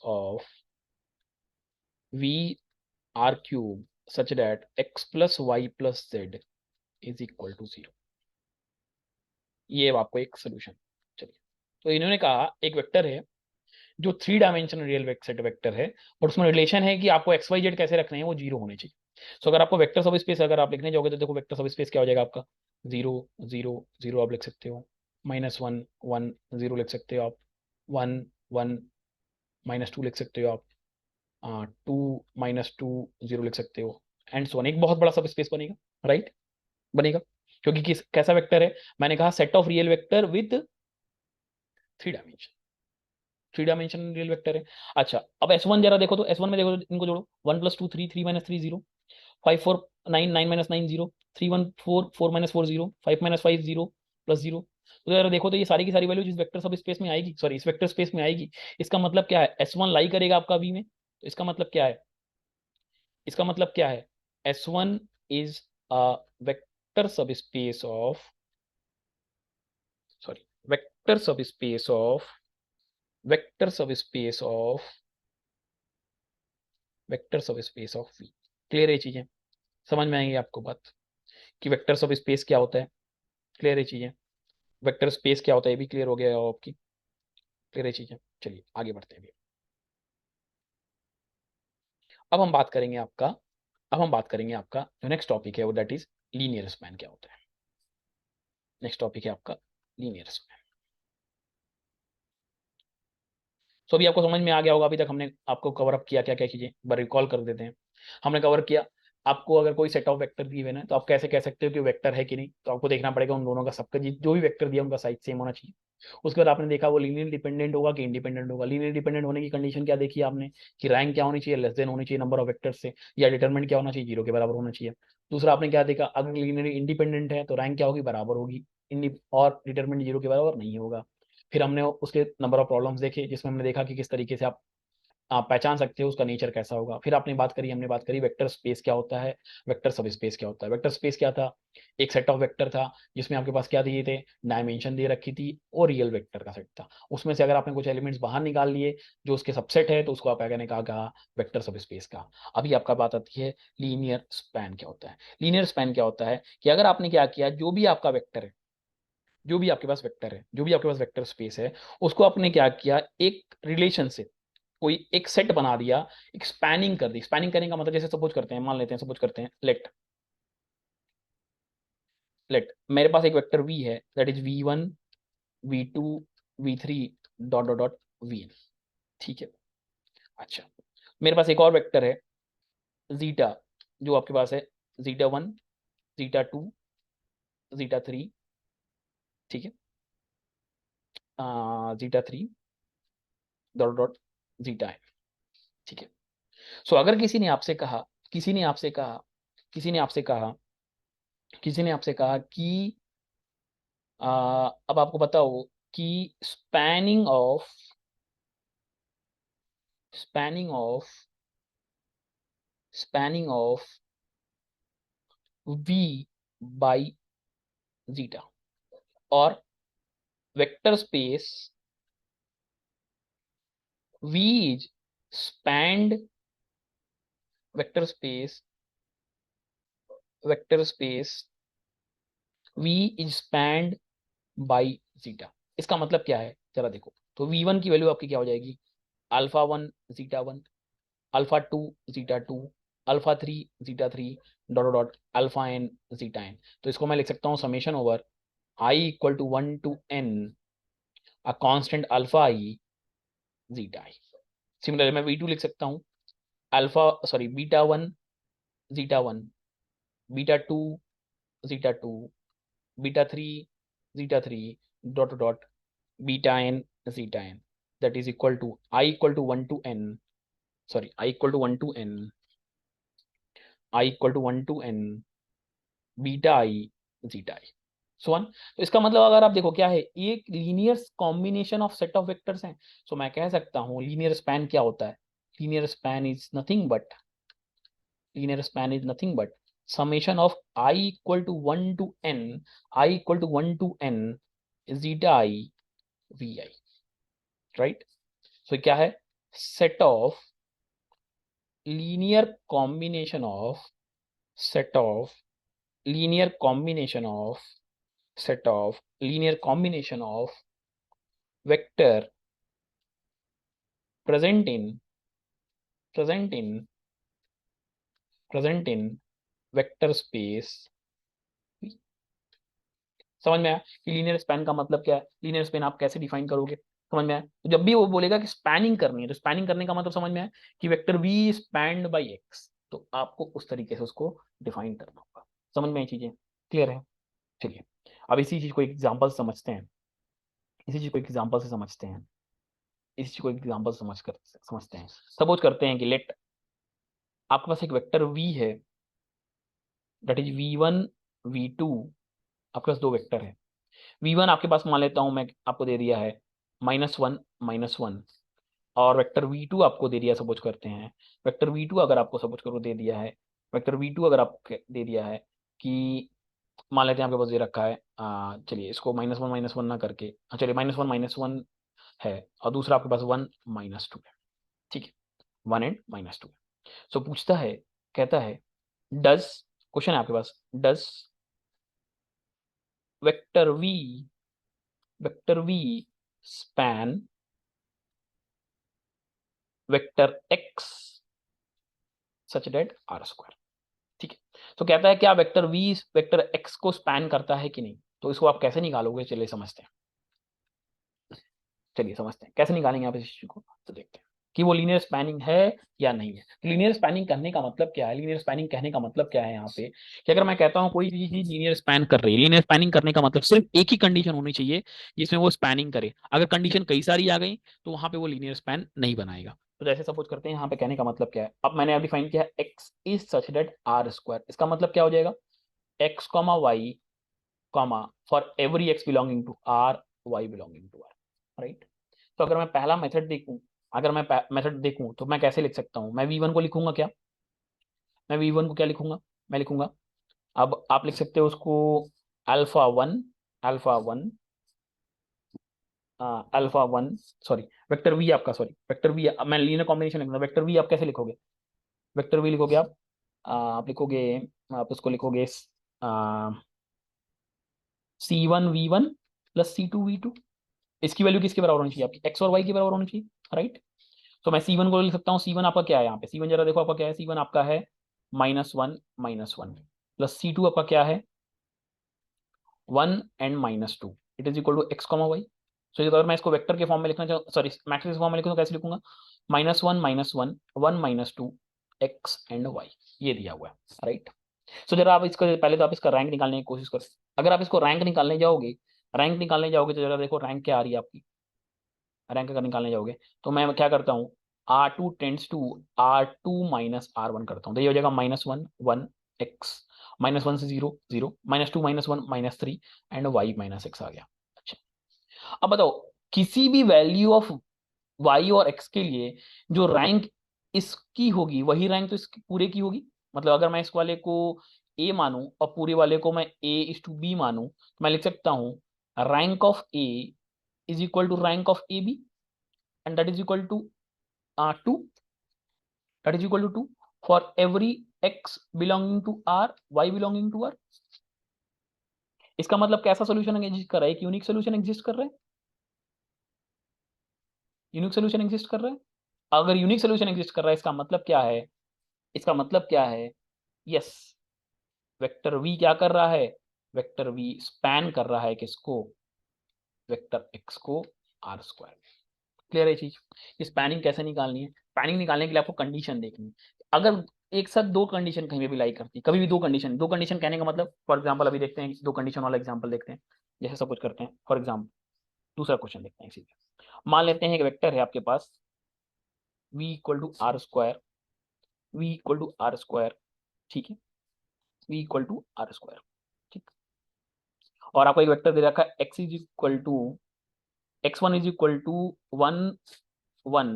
of V R cube such that x plus y plus z is equal to 0। ये आपको एक सोल्यूशन। चलिए, तो इन्होंने कहा एक वेक्टर है जो 3 डायमेंशनल रियल सेट वेक्टर है, और उसमें रिलेशन है कि आपको एक्स वाई जेड कैसे रखने हैं, वो 0 होने चाहिए। सो अगर आपको वेक्टर सब स्पेस अगर आप लिखने जाओगे तो देखो वेक्टर सब स्पेस क्या हो जाएगा आपका, 0 0 0 आप लिख सकते हो, -1 1 0 लिख सकते हो आप, 1 1 -2 लिख सकते हो आप, 2 -2 0 लिख सकते हो, एंड सो ऑन। एक बहुत बड़ा सब स्पेस बनेगा, राइट? बनेगा, क्योंकि किस कैसा वेक्टर है, मैंने कहा set of real vector with 3 dimension, 3 dimension real vector है। अच्छा, अब S1 जरा देखो, तो S1 में देखो, इनको जोड़ो, 1 + 2 3 3 - 3 0, 5 4 9 9 - 9 0, 3 1 4 4 - 4 0, 5 - 5 0 +0। तो जरा देखो तो ये सारी की सारी वैल्यू जिस वेक्टर सब स्पेस में आएगी, सॉरी इस वेक्टर स्पेस में आएगी, इसका मतलब क्या है, S1 लाई करेगा आपका V में। तो इसका मतलब क्या है, इसका मतलब क्या है, S1 इज अ वेक्टर सब स्पेस ऑफ, सॉरी वेक्टर सब स्पेस ऑफ, वेक्टर सब स्पेस ऑफ, वेक्टर सब स्पेस ऑफ V। क्लियर है चीजें? समझ में आएंगे आपको बात कि वेक्टर सब स्पेस क्या होता है? क्लियर है चीजें? वेक्टर स्पेस क्या होता है ये भी क्लियर हो गया है आपकी? क्लियर है चीजें? चलिए आगे बढ़ते हैं। अब हम बात करेंगे आपका, अब हम बात करेंगे आपका जो नेक्स्ट टॉपिक है वो दैट इज लीनियर स्पैन क्या होता है। नेक्स्ट टॉपिक है आपका लीनियर स्पैन। सो अभी आपको समझ में आ गया होगा, अभी तक हमने आपको कवर अप किया क्या क्या चीजें, एक बार रिकॉल कर देते हैं। हमने कवर किया, आपको अगर कोई सेट ऑफ वेक्टर दिए हुए ना तो आप कैसे कह सकते हो कि वेक्टर है कि नहीं, तो आपको देखना पड़ेगा उन दोनों का, सबका जो भी वेक्टर दिया उनका साइज सेम होना चाहिए। उसके बाद आपने देखा वो लीनियर डिपेंडेंट होगा कि इंडिपेंडेंट होगा। लीनियर डिपेंडेंट होने की कंडीशन क्या देखी आपने, कि रैंक क्या होनी चाहिए, लेस देन होनी चाहिए नंबर ऑफ वेक्टर से, या डिटरमिनेंट क्या होना चाहिए, 0 के बराबर होना चाहिए। दूसरा आपने क्या देखा, अगर लीनियर इंडिपेंडेंट है तो रैंक क्या होगी, बराबर होगी, और डिटरमिनेंट 0 के बराबर नहीं होगा। फिर हमने उसके नंबर ऑफ प्रॉब्लम्स देखे जिसमें हमने देखा कि किस तरीके से आप आप पहचान सकते हो उसका नेचर कैसा होगा। फिर आपने बात करी, हमने बात करी वेक्टर स्पेस क्या होता है, वेक्टर सब स्पेस क्या होता है। वेक्टर स्पेस क्या था, एक सेट ऑफ वेक्टर था जिसमें आपके पास क्या दिए थे, डायमेंशन दे रखी थी और रियल वेक्टर का सेट था। उसमें से अगर आपने कुछ एलिमेंट्स बाहर निकाल लिए जो उसके सबसेट है तो उसको आप कहने का कहा वेक्टर सब स्पेस का। अभी आपका बात आती है लीनियर स्पैन क्या होता है। लीनियर स्पैन क्या होता है कि अगर आपने क्या किया, जो भी आपका वेक्टर है, जो भी आपके पास वेक्टर है, जो भी आपके पास वेक्टर स्पेस है, उसको आपने क्या किया, एक रिलेशन से कोई एक सेट बना दिया, एक स्पैनिंग कर दी। स्पैनिंग करने का मतलब जैसे सपोज करते हैं, मान लेते हैं, सपोज करते हैं, लेट लेट मेरे पास एक वेक्टर v है, that is v1 v2 v3 dot dot dot vn। ठीक है, अच्छा, मेरे पास एक और वेक्टर है जीटा, जो आपके पास है जीटा 1 जीटा 2 जीटा 3। ठीक है, जीटा 3 डॉट डॉट जीटा है। ठीक है, सो अगर किसी ने आपसे कहा, किसी ने आपसे कहा, किसी ने आपसे कहा, किसी ने आपसे कहा कि अब आपको पता हो कि spanning of spanning of spanning of v by zeta और vector space v is spanned vector space vector space v is spanned by zeta. इसका मतलब क्या है जरा देखो, तो v1 की वैल्यू आपकी क्या हो जाएगी, alpha 1 zeta 1, alpha 2 zeta 2, alpha 3 zeta 3 dot dot alpha n zeta n। तो इसको मैं लिख सकता हूँ summation over i equal to 1 to n a constant alpha i zeta i। Similarly मैं v2 लिख सकता हूँ alpha sorry beta 1 zeta 1, beta 2 zeta 2, beta 3 zeta 3 dot dot beta n zeta n, that is equal to i equal to 1 to n, sorry i equal to 1 to n, i equal to 1 to n beta i zeta i so one. तो इसका मतलब अगर आप देखो क्या है, एक linear combination of set of vectors हैं। सो मैं कह सकता हूँ लीनियर स्पैन क्या होता है, linear span is nothing but, linear span is nothing but summation of I equal to 1 to n, I equal to 1 to n zeta I vi, right. So क्या है, set of linear combination of set of linear combination of set of linear combination of vector present in present in present in vector space। समझ में आया कि linear span का मतलब क्या है, लीनियर स्पैन आप कैसे डिफाइन करोगे, समझ में आया। तो जब भी वो बोलेगा कि स्पैनिंग करनी है तो स्पैनिंग करने का मतलब समझ में आया कि vector v spanned by x, तो आपको उस तरीके से उसको डिफाइन करना होगा। समझ में आई चीजें, क्लियर है। चलिए अब इसी चीज को एग्जांपल समझते हैं, इसी चीज को एग्जांपल से समझते हैं, इसी चीज को एग्जांपल समझते हैं। सपोज करते हैं कि लेट आपके पास एक वेक्टर v है, दैट इज v1 v2, आपके पास दो वेक्टर है। v1 आपके पास मान लेता हूं मैं, आपको दे दिया है -1 -1, और वेक्टर v2 आपको दे दिया, सपोज करते हैं वेक्टर v2 अगर आपको सपोज करो दे दिया है, वेक्टर v2 अगर आपको दे दिया है कि मान लेते हैं आपके पास दे रखा है, चलिए इसको -1 ना करके, चलिए -1 है, और दूसरा आपके पास 1 -2 है। ठीक है, 1 एंड -2। सो पूछता है, कहता है डज, क्वेश्चन है आपके पास, does vector v span vector x such that r²। ठीक है, तो कहता है क्या वेक्टर v वेक्टर x को स्पैन करता है कि नहीं, तो इसको आप कैसे निकालोगे, चलिए समझते हैं, चलिए समझते हैं कैसे निकालेंगे आप इस चीज को, तो देखते हैं कि वो लीनियर स्पैनिंग है या नहीं है। तो लीनियर स्पैनिंग करने का मतलब क्या है, लीनियर स्पैनिंग कहने का मतलब क्या है यहाँ पे, कि अगर मैं कहता हूँ कोई चीज लीनियर स्पैन कर रही है, लीनियर स्पैनिंग करने का मतलब सिर्फ एक ही कंडीशन होनी चाहिए जिसमें वो स्पैनिंग करे। अगर कंडीशन कई सारी आ गई तो वहां पे वो लीनियर स्पैन नहीं बनाएगा। तो जैसे सपोज करते हैं यहाँ पे कहने का मतलब क्या है, अब मैंने डिफाइन किया x is such that r², इसका मतलब क्या हो जाएगा, x y for every x belonging to r y belonging to r, right. तो अगर मैं पहला मेथड देखूं, अगर मैं मेथड देखूं तो मैं कैसे लिख सकता हूं, मैं V1 को लिखूंगा क्या, मैं V1 को क्या लिखूंगा, मैं लिखूंगा, अब आप लिख सकते हो उसको alpha 1, alpha 1, alpha 1, sorry vector V आपका, सॉरी वेक्टर वी, मैं लीनियर कॉम्बिनेशन लिखूंगा, वेक्टर वी आप कैसे लिखोगे, वेक्टर वी लिखोगे आप लिखोगे, आप उसको लिखोगे C1 V1 plus C2 V2। इसकी वैल्यू किसके बराबर होनी चाहिए आपकी, एक्स और वाई के बराबर होनी चाहिए, राइट। तो मैं C1 को लिख सकता हूँ, C1 आपका क्या है यहाँ पे, C1 जरा देखो आपका क्या है, C1 आपका है -1 प्लस C2 आपका क्या है 1 and -2, it is equal to x, y। So अगर मैं इसको वेक्टर के फॉर्म में लिखना चाहूँ, सॉरी मैट्रिक्स फॉर्म में लिखूँ तो कैसे लिखूंगा, -1 1 x एंड y, ये दिया हुआ है, राइट। सो जरा आप इसको पहले तो आप इसका रैंक निकालने की कोशिश करो। अगर आप इसको रैंक निकालने जाओगे, रैंक निकालने जाओगे तो जरा देखो रैंक क्या आ रही है आपकी, रैंक अगर निकालने जाओगे तो मैं क्या करता हूँ, R2 tends to R2 minus R1 करता हूँ, तो ये हो जाएगा -1 x, -1 से 0 0, -2 -1 -3 एंड y -x आ गया। अच्छा, अब बताओ किसी भी वैल्यू ऑफ y और x के लिए जो रैंक इसकी होगी वही रैंक तो इसकी पूरे की होगी। मतलब अगर मैं इस वाले को a मानूं और पूरे वाले को मैं a/b मानूं तो मैं लिख सकता हूं rank of a is equal to rank of A B, and that is equal to 2, that is equal to 2 for every x belonging to r, y belonging to r। इसका मतलब कैसा सोल्यूशन एग्जिस्ट कर रहा है, एक unique solution exist कर रहा है, यूनिक सोल्यूशन एग्जिस्ट कर रहा है। अगर यूनिक सोल्यूशन एग्जिस्ट कर रहा है इसका मतलब क्या है, इसका मतलब क्या है, यस वेक्टर v क्या कर रहा है, वेक्टर v स्पैन कर रहा है किसको, वेक्टर x को r स्क्वायर। क्लियर है चीज। ये स्पैनिंग कैसे निकालनी है, स्पैनिंग निकालने के लिए आपको कंडीशन देखनी है। अगर एक साथ दो कंडीशन कहीं पे भी लाई करती है, कभी भी दो कंडीशन कहने का मतलब, फॉर एग्जांपल अभी देखते हैं दो कंडीशन वाला एग्जांपल देखते हैं, जैसे सब कुछ करते हैं। फॉर एग्जांपल दूसरा क्वेश्चन देखते हैं इसी पे। मान लेते हैं एक वेक्टर है आपके पास v equal to R square, v equal to R square, ठीक है, v equal to R square, ठीक। और आपको एक वेक्टर दे रखा है x is equal to x1 is equal to 1 1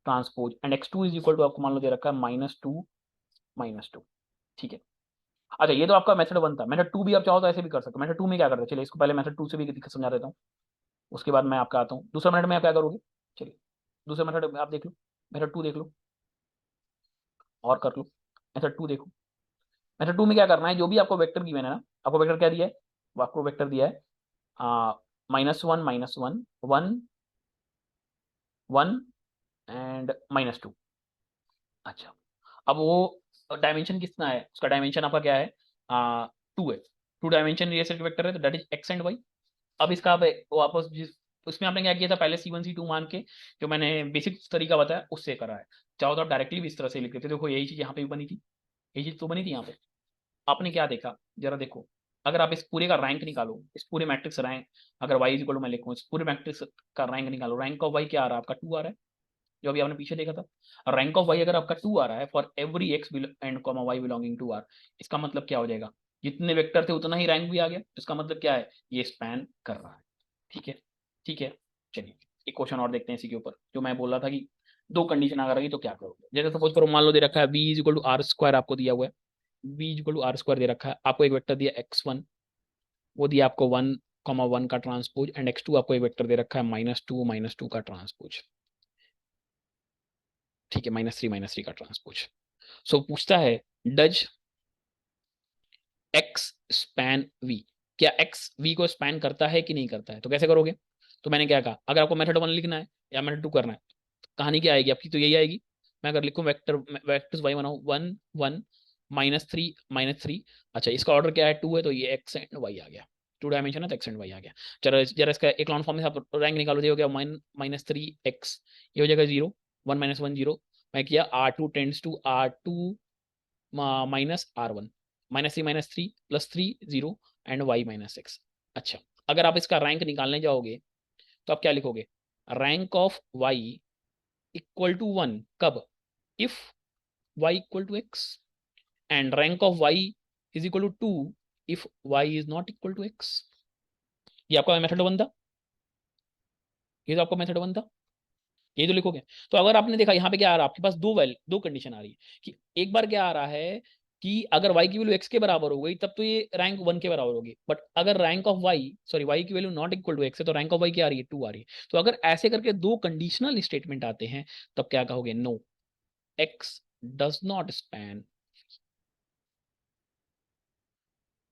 transpose and x2 is equal to आपको मान लो दे रखा है -2 ठीक है। अच्छा ये तो आपका मेथड 1 था, मेथड 2 भी आप चाहो तो ऐसे भी कर सकते हो। मेथड 2 में क्या करते हैं, चलिए इसको पहले मेथड 2 से भी दिक्कत समझा देता हूँ, उसके बाद मैं आपका आता हूँ दूसरा मेथड में आप क्या करोगे। चलिए दूसरा मेथड में आप देख लो, मेथड 2 देख लो और कर लो, मेथड 2 देखो। मेथड 2 में क्या करना है, जो भी आपको वेक्टर गिवन है ना, आपको वेक्टर क्या दिया है, वो आपको वेक्टर दिया है -1 1 1 एंड -2। अच्छा, अब वो डायमेंशन कितना है, उसका डायमेंशन आपका क्या है 2 है, 2 डायमेंशन रियल सेट वेक्टर है, तो that is X and Y. अब इसका आप वापस जिस उसमें आपने क्या किया था, पहले C1 C2 मान के जो मैंने बेसिक तरीका बताया उससे करा है। चाहो तो आप डायरेक्टली भी इस तरह से लिख देते, देखो यही चीज यहाँ पे भी बनी थी, यही चीज तो बनी थी यहाँ पे। आपने क्या देखा जरा देखो, अगर आप इस पूरे का रैंक निकालो, इस पूरे मैट्रिक्स रैंक, अगर y इज इक्वल टू मैं लिखूँ, इस पूरे मैट्रिक्स का रैंक निकालो, रैंक ऑफ y क्या आ रहा है आपका 2 आ रहा है, जो अभी आपने पीछे देखा था। रैंक ऑफ वाई अगर आपका 2 आ रहा है for every X and comma Y belonging to R, इसका मतलब क्या हो जाएगा, जितने वेक्टर थे उतना ही रैंक भी आ गया, इसका मतलब क्या है, ये स्पैन कर रहा है। ठीक है, ठीक है। चलिए एक क्वेश्चन और देखते हैं इसी के ऊपर, जो मैं बोल रहा था कि दो कंडीशन अगर रही तो क्या करोगे। जैसे सपोज करो, मान लो दे रखा है v is equal to R square, आपको दिया हुआ है v is equal to R square दे रखा है, आपको एक वेक्टर दिया x1, वो दिया आपको 1 1 का ट्रांसपोज, एंड x2 आपको एक वेक्टर दे रखा है -2 का ट्रांसपोज, ठीक है, -3 का ट्रांसपोज। सो पूछता है डज एक्स स्पैन वी, क्या एक्स वी को स्पैन करता है कि नहीं करता है। तो कैसे करोगे, तो मैंने क्या कहा, अगर आपको मेथड 1 लिखना है या मेथड 2 करना है, कहानी क्या आएगी आपकी, तो यही आएगी। मैं अगर लिखूं वेक्टर वेक्टर्स वाई बनाऊं 1 1 -3 अच्छा इसका ऑर्डर क्या है 2 है, तो ये एक्स एंड वाई आ गया, 2 डायमेंशन है तो एक्स एंड वाई आ गया। चलो जरा इसका एक लॉन फॉर्म में आप रैंक निकालो, ये हो गया -3x, ये हो जाएगा 0 1 -1 0। मैं किया R2 tends to R2 -R1, -3 +3 0 and y -x। अच्छा, अगर आप इसका रैंक निकालने जाओगे तो आप क्या लिखोगे, rank of y equal to 1 कब, if y equal to x, and rank of y is equal to 2 if y is not equal to x। ये आपका मेथड 1 था, ये तो आपका मेथड 1 था। ये तो लिखोगे। तो अगर आपने देखा यहाँ पे क्या आ रहा है आपके पास, दो कंडीशन आ रही है कि एक बार क्या आ रहा है कि अगर y की वैल्यू x के बराबर हो गई तब तो ये रैंक 1 के बराबर होगी, बट अगर rank of y, sorry y की value not equal to x है तो रैंक ऑफ y क्या आ रही है, 2 आ रही है। तो अगर ऐसे करके दो कंडीशनल स्टेटमेंट आते हैं तब क्या कहोगे, no, x does not span,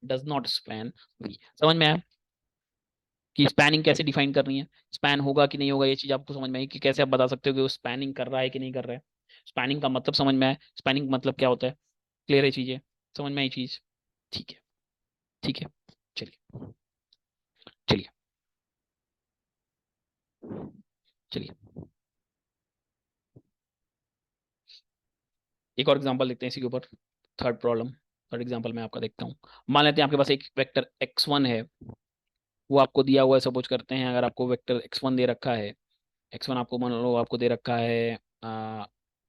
does not span v। समझ में आया कि स्पैनिंग कैसे डिफाइन करनी है, स्पैन होगा कि नहीं होगा, ये चीज आपको समझ में आई कि कैसे आप बता सकते हो कि वो स्पैनिंग कर रहा है कि नहीं कर रहा है। स्पैनिंग का मतलब समझ में आया, स्पैनिंग मतलब क्या होता है, क्लियर है चीजें, समझ में आई चीज। ठीक है, ठीक है, चलिए, चलिए, चलिए, एक और एग्जांपल देखते हैं इसी के ऊपर। थर्ड प्रॉब्लम, थर्ड एग्जांपल मैं आपका देखता हूँ। मान लेते हैं आपके पास एक वेक्टर x1 है, वो आपको दिया हुआ है, सपोज करते हैं अगर आपको वेक्टर x1 दे रखा है, x1 आपको मान लो आपको दे रखा है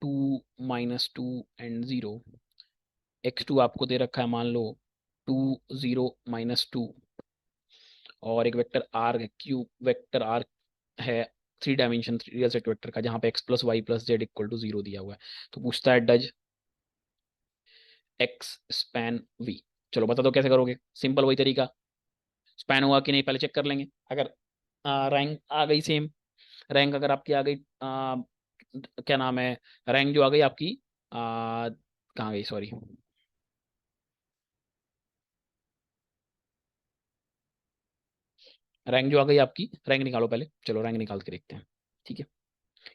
2 - 2 एंड 0, x2 आपको दे रखा है मान लो 2 0 - 2, और एक vector R Q vector R है, 3 डायमेंशन रियल सेट वेक्टर का, जहाँ पे x plus Y plus Z equal to 0 दिया हुआ है। तो पूछता है डज x स्पैन v। चलो बता दो कैसे करोगे, सिंपल वही तरीका, स्पैन हुआ कि नहीं पहले चेक कर लेंगे। अगर रैंक आ गई सेम, रैंक अगर आपकी आ गई क्या नाम है, रैंक जो आ गई आपकी कहाँ गई, सॉरी, रैंक जो आ गई आपकी, रैंक निकालो पहले, चलो रैंक निकाल के देखते हैं। ठीक है,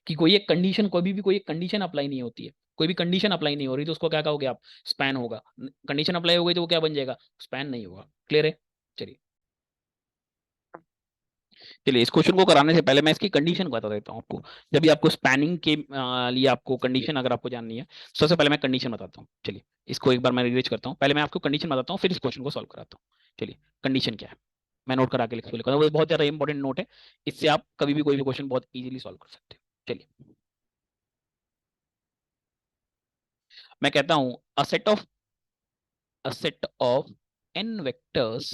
कि कोई एक कंडीशन, कभी भी कोई एक कंडीशन अप्लाई नहीं होती है, कोई भी कंडीशन अप्लाई नहीं हो रही तो उसको क्या कहोगे आप, स्पैन होगा। कंडीशन अप्लाई हो गई तो वो क्या बन जाएगा, स्पैन नहीं होगा। क्लियर है, चलिए, चलिए इस क्वेश्चन को कराने से पहले मैं इसकी कंडीशन बता देता हूँ आपको। जब भी आपको स्पैनिंग के लिए आपको कंडीशन अगर आपको जाननी है, सबसे पहले मैं कंडीशन बताता हूँ। चलिए इसको एक बार मैं रिवीज करता हूँ, पहले मैं आपको कंडीशन बताता हूँ फिर इस क्वेश्चन को सॉल्व कराता हूँ। चलिए कंडीशन क्या है, मैं नोट करा के लिखता हूँ, वो बहुत ज्यादा इंपॉर्टेंट नोट है, इससे आप कभी भी कोई भी क्वेश्चन बहुत इजीली सॉल्व कर सकते हो। चलिए मैं कहता हूँ a set of n vectors,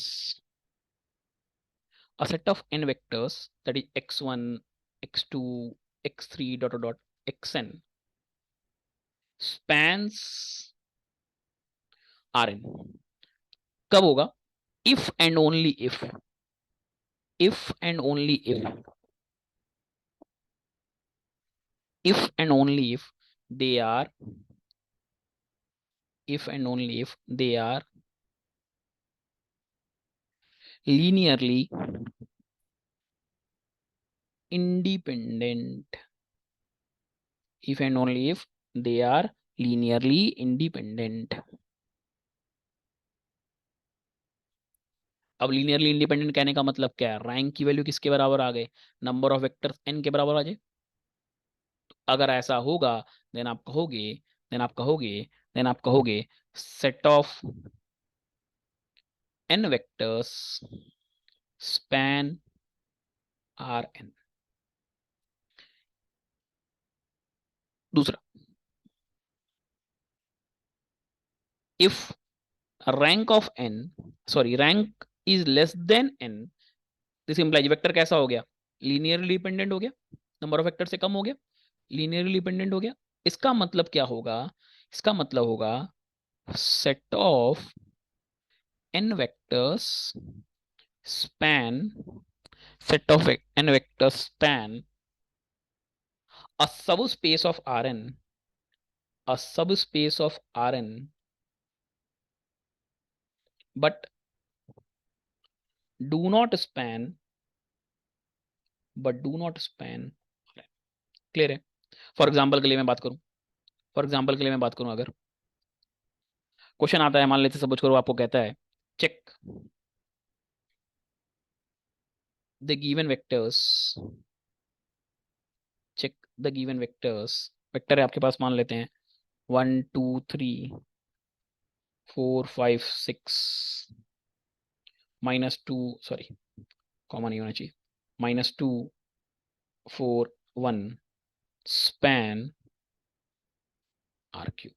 a set of n vectors that is x1, x2, x3 dot dot dot xn spans Rn। कब होगा, if and only if and only if and only if they are, if and only if they are linearly independent, if and only if they are linearly independent। अब linearly independent कहने का मतलब क्या है, rank की value किसके बराबर आ गए, नंबर ऑफ वेक्टर्स n के बराबर आ जाए। अगर ऐसा होगा देन आप कहोगे देन आप कहोगे देन आप कहोगे set of n vectors span Rn। दूसरा, if rank of n, sorry rank is less then n, this implies vector कैसा हो गया, लीनियरली डिपेंडेंट हो गया, नंबर ऑफ वेक्टर से कम हो गया, लीनियरली डिपेंडेंट हो गया। इसका मतलब क्या होगा, इसका मतलब होगा set of n vectors span, set of n vectors span a subspace of Rn, a subspace of Rn, but do not span, but do not span Rn। Clear है। फॉर एग्जाम्पल के लिए मैं बात करूं, फॉर एग्जाम्पल के लिए मैं बात करूं, अगर क्वेश्चन आता है, मान लेते सपोज करो आपको कहता है check the given vectors, check the given vectors, vector है आपके पास, मान लेते हैं 1 2 3 4 5 6 -2, सॉरी कॉमन नहीं होना चाहिए, -2 4 1 स्पैन RQ।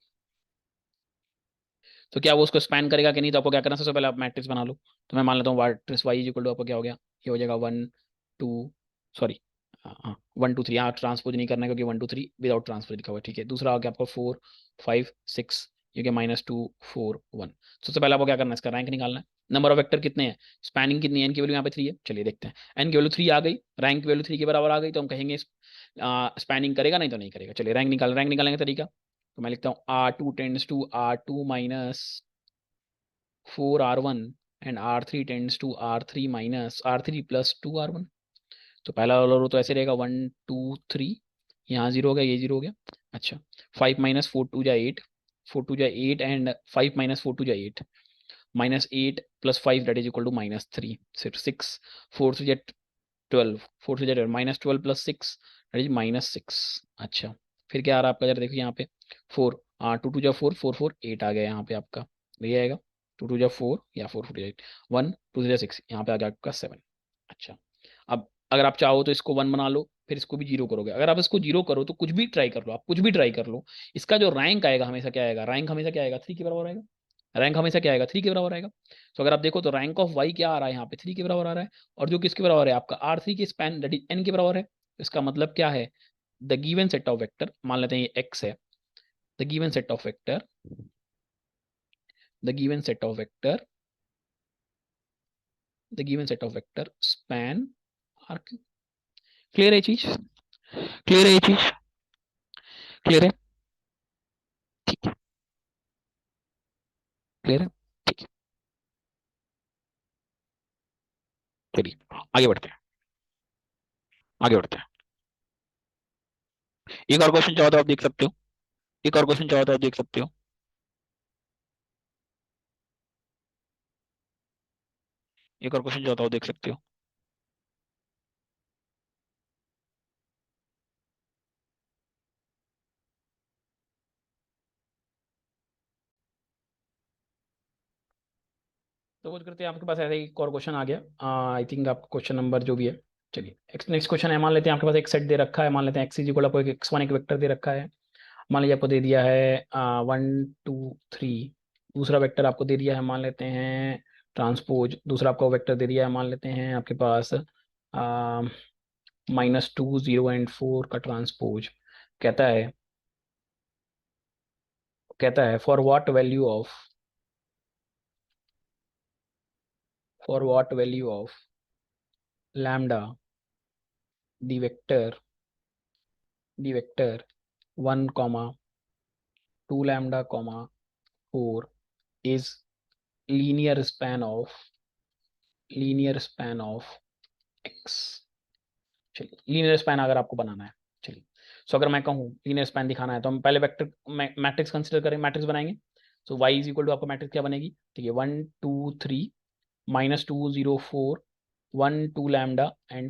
तो क्या वो उसको स्पैन करेगा कि नहीं, तो आपको क्या करना है, सबसे पहले आप मैट्रिक्स बना लो। तो मैं मान लेता हूँ मैट्रिक्स वाई इक्वल टू आपको क्या हो गया, ये हो जाएगा 1 2, सॉरी हाँ हाँ 1 2 3, हाँ ट्रांसपोज नहीं करना है क्योंकि 1 2 3 विदाउट ट्रांसपोज लिखा हुआ है, ठीक है। दूसरा आ गया आपका 4 5 6, ये क्या -2 4 1। सबसे पहले आपको क्या करना है, इसका रैंक निकालना है। नंबर ऑफ वेक्टर कितने हैं, स्पैनिंग कितनी है, एन की वैल्यू यहाँ पे 3 है, चलिए देखते हैं। एन की वैल्यू 3 आ गई, रैंक की वैल्यू 3 के बराबर आ गई, तो हम कहेंगे स्पैनिंग करेगा, नहीं तो नहीं करेगा। चलिए रैंक निकालने का तरीका, तो मैं लिखता हूँ R2 tends to R2 -4 R1 and R3 plus 2 R1। तो पहला वाला रो तो ऐसे रहेगा 1 2 3, यहाँ 0 हो गया, ये 0 हो गया। अच्छा 5 - 4 2 = 8, 4 2 = 8 and 5 - 4 2 = 8, -8 + 5 that is equal to -3, फिर 6, 4 3 = 12, 4 3 = 12, -12 + 6 दैट इज -6। अच्छा फिर क्या आ रहा है आपका, जरा देखिए यहाँ पे 4, 2 2 = 4, 4 4 8 आ गया यहाँ पे आपका, ये आएगा 2 2 = 4 या 4 4 = 8, 1 2 6, यहाँ पे आ गया आपका 7। अच्छा अब अगर आप चाहो तो इसको 1 बना लो, फिर इसको भी 0 करोगे। अगर आप इसको 0 करो तो कुछ भी ट्राई कर लो, आप कुछ भी ट्राई कर लो, इसका जो रैंक आएगा हमेशा क्या आएगा, रैंक हमेशा क्या आएगा, 3 के बराबर आएगा। रैंक हमेशा क्या आएगा, 3 के बराबर आएगा। तो अगर आप देखो तो रैंक ऑफ वाई क्या आ रहा है यहाँ पे, 3 के बराबर आ रहा है, और जो किसके बराबर है आपका R3 के स्पैन दैट इज एन के बराबर है। तो इसका मतलब क्या है, the given set of vector, मान लेते हैं ये एक्स है, the given set of vector, the given set of vector, the given set of vector span R. Clear है ये चीज, क्लियर है ये चीज, क्लियर है, ठीक है, क्लियर है, ठीक है। चलिए आगे बढ़ते हैं, आगे बढ़ते हैं। एक और क्वेश्चन चाहो तो आप देख सकते हो, एक और क्वेश्चन चाहो तो आप देख सकते हो, एक और क्वेश्चन चाहो तो आप देख सकते हो। तो कुछ करते हैं, आपके पास ऐसे ही एक और क्वेश्चन आ गया, आई थिंक आपका क्वेश्चन नंबर जो भी है। चलिए नेक्स्ट क्वेश्चन है, मान लेते हैं आपके पास एक सेट दे रखा है, मान लेते हैं एक्स इज इक्वल आपको एक x1 एक वेक्टर दे रखा है। मान लीजिए आपको दे दिया है 1 2 3, दूसरा वेक्टर आपको दे दिया है, मान लेते हैं ट्रांसपोज, दूसरा आपको वेक्टर दे दिया है, मान लेते हैं आपके पास -2 0 एंड 4 का ट्रांसपोज। कहता है, कहता है for what value of lambda the vector, the vector 1 2 λ 4 is linear span of, linear span of x। चलिए लीनियर स्पैन अगर आपको बनाना है, चलिए सो अगर मैं कहूँ लीनियर स्पैन दिखाना है तो हम पहले वेक्टर मैट्रिक्स कंसिडर करें, मैट्रिक्स बनाएंगे। सो y इज इक्वल टू आपका मैट्रिक्स क्या बनेगी, ठीक है 1 2 3 -2 0 4 1 2 λ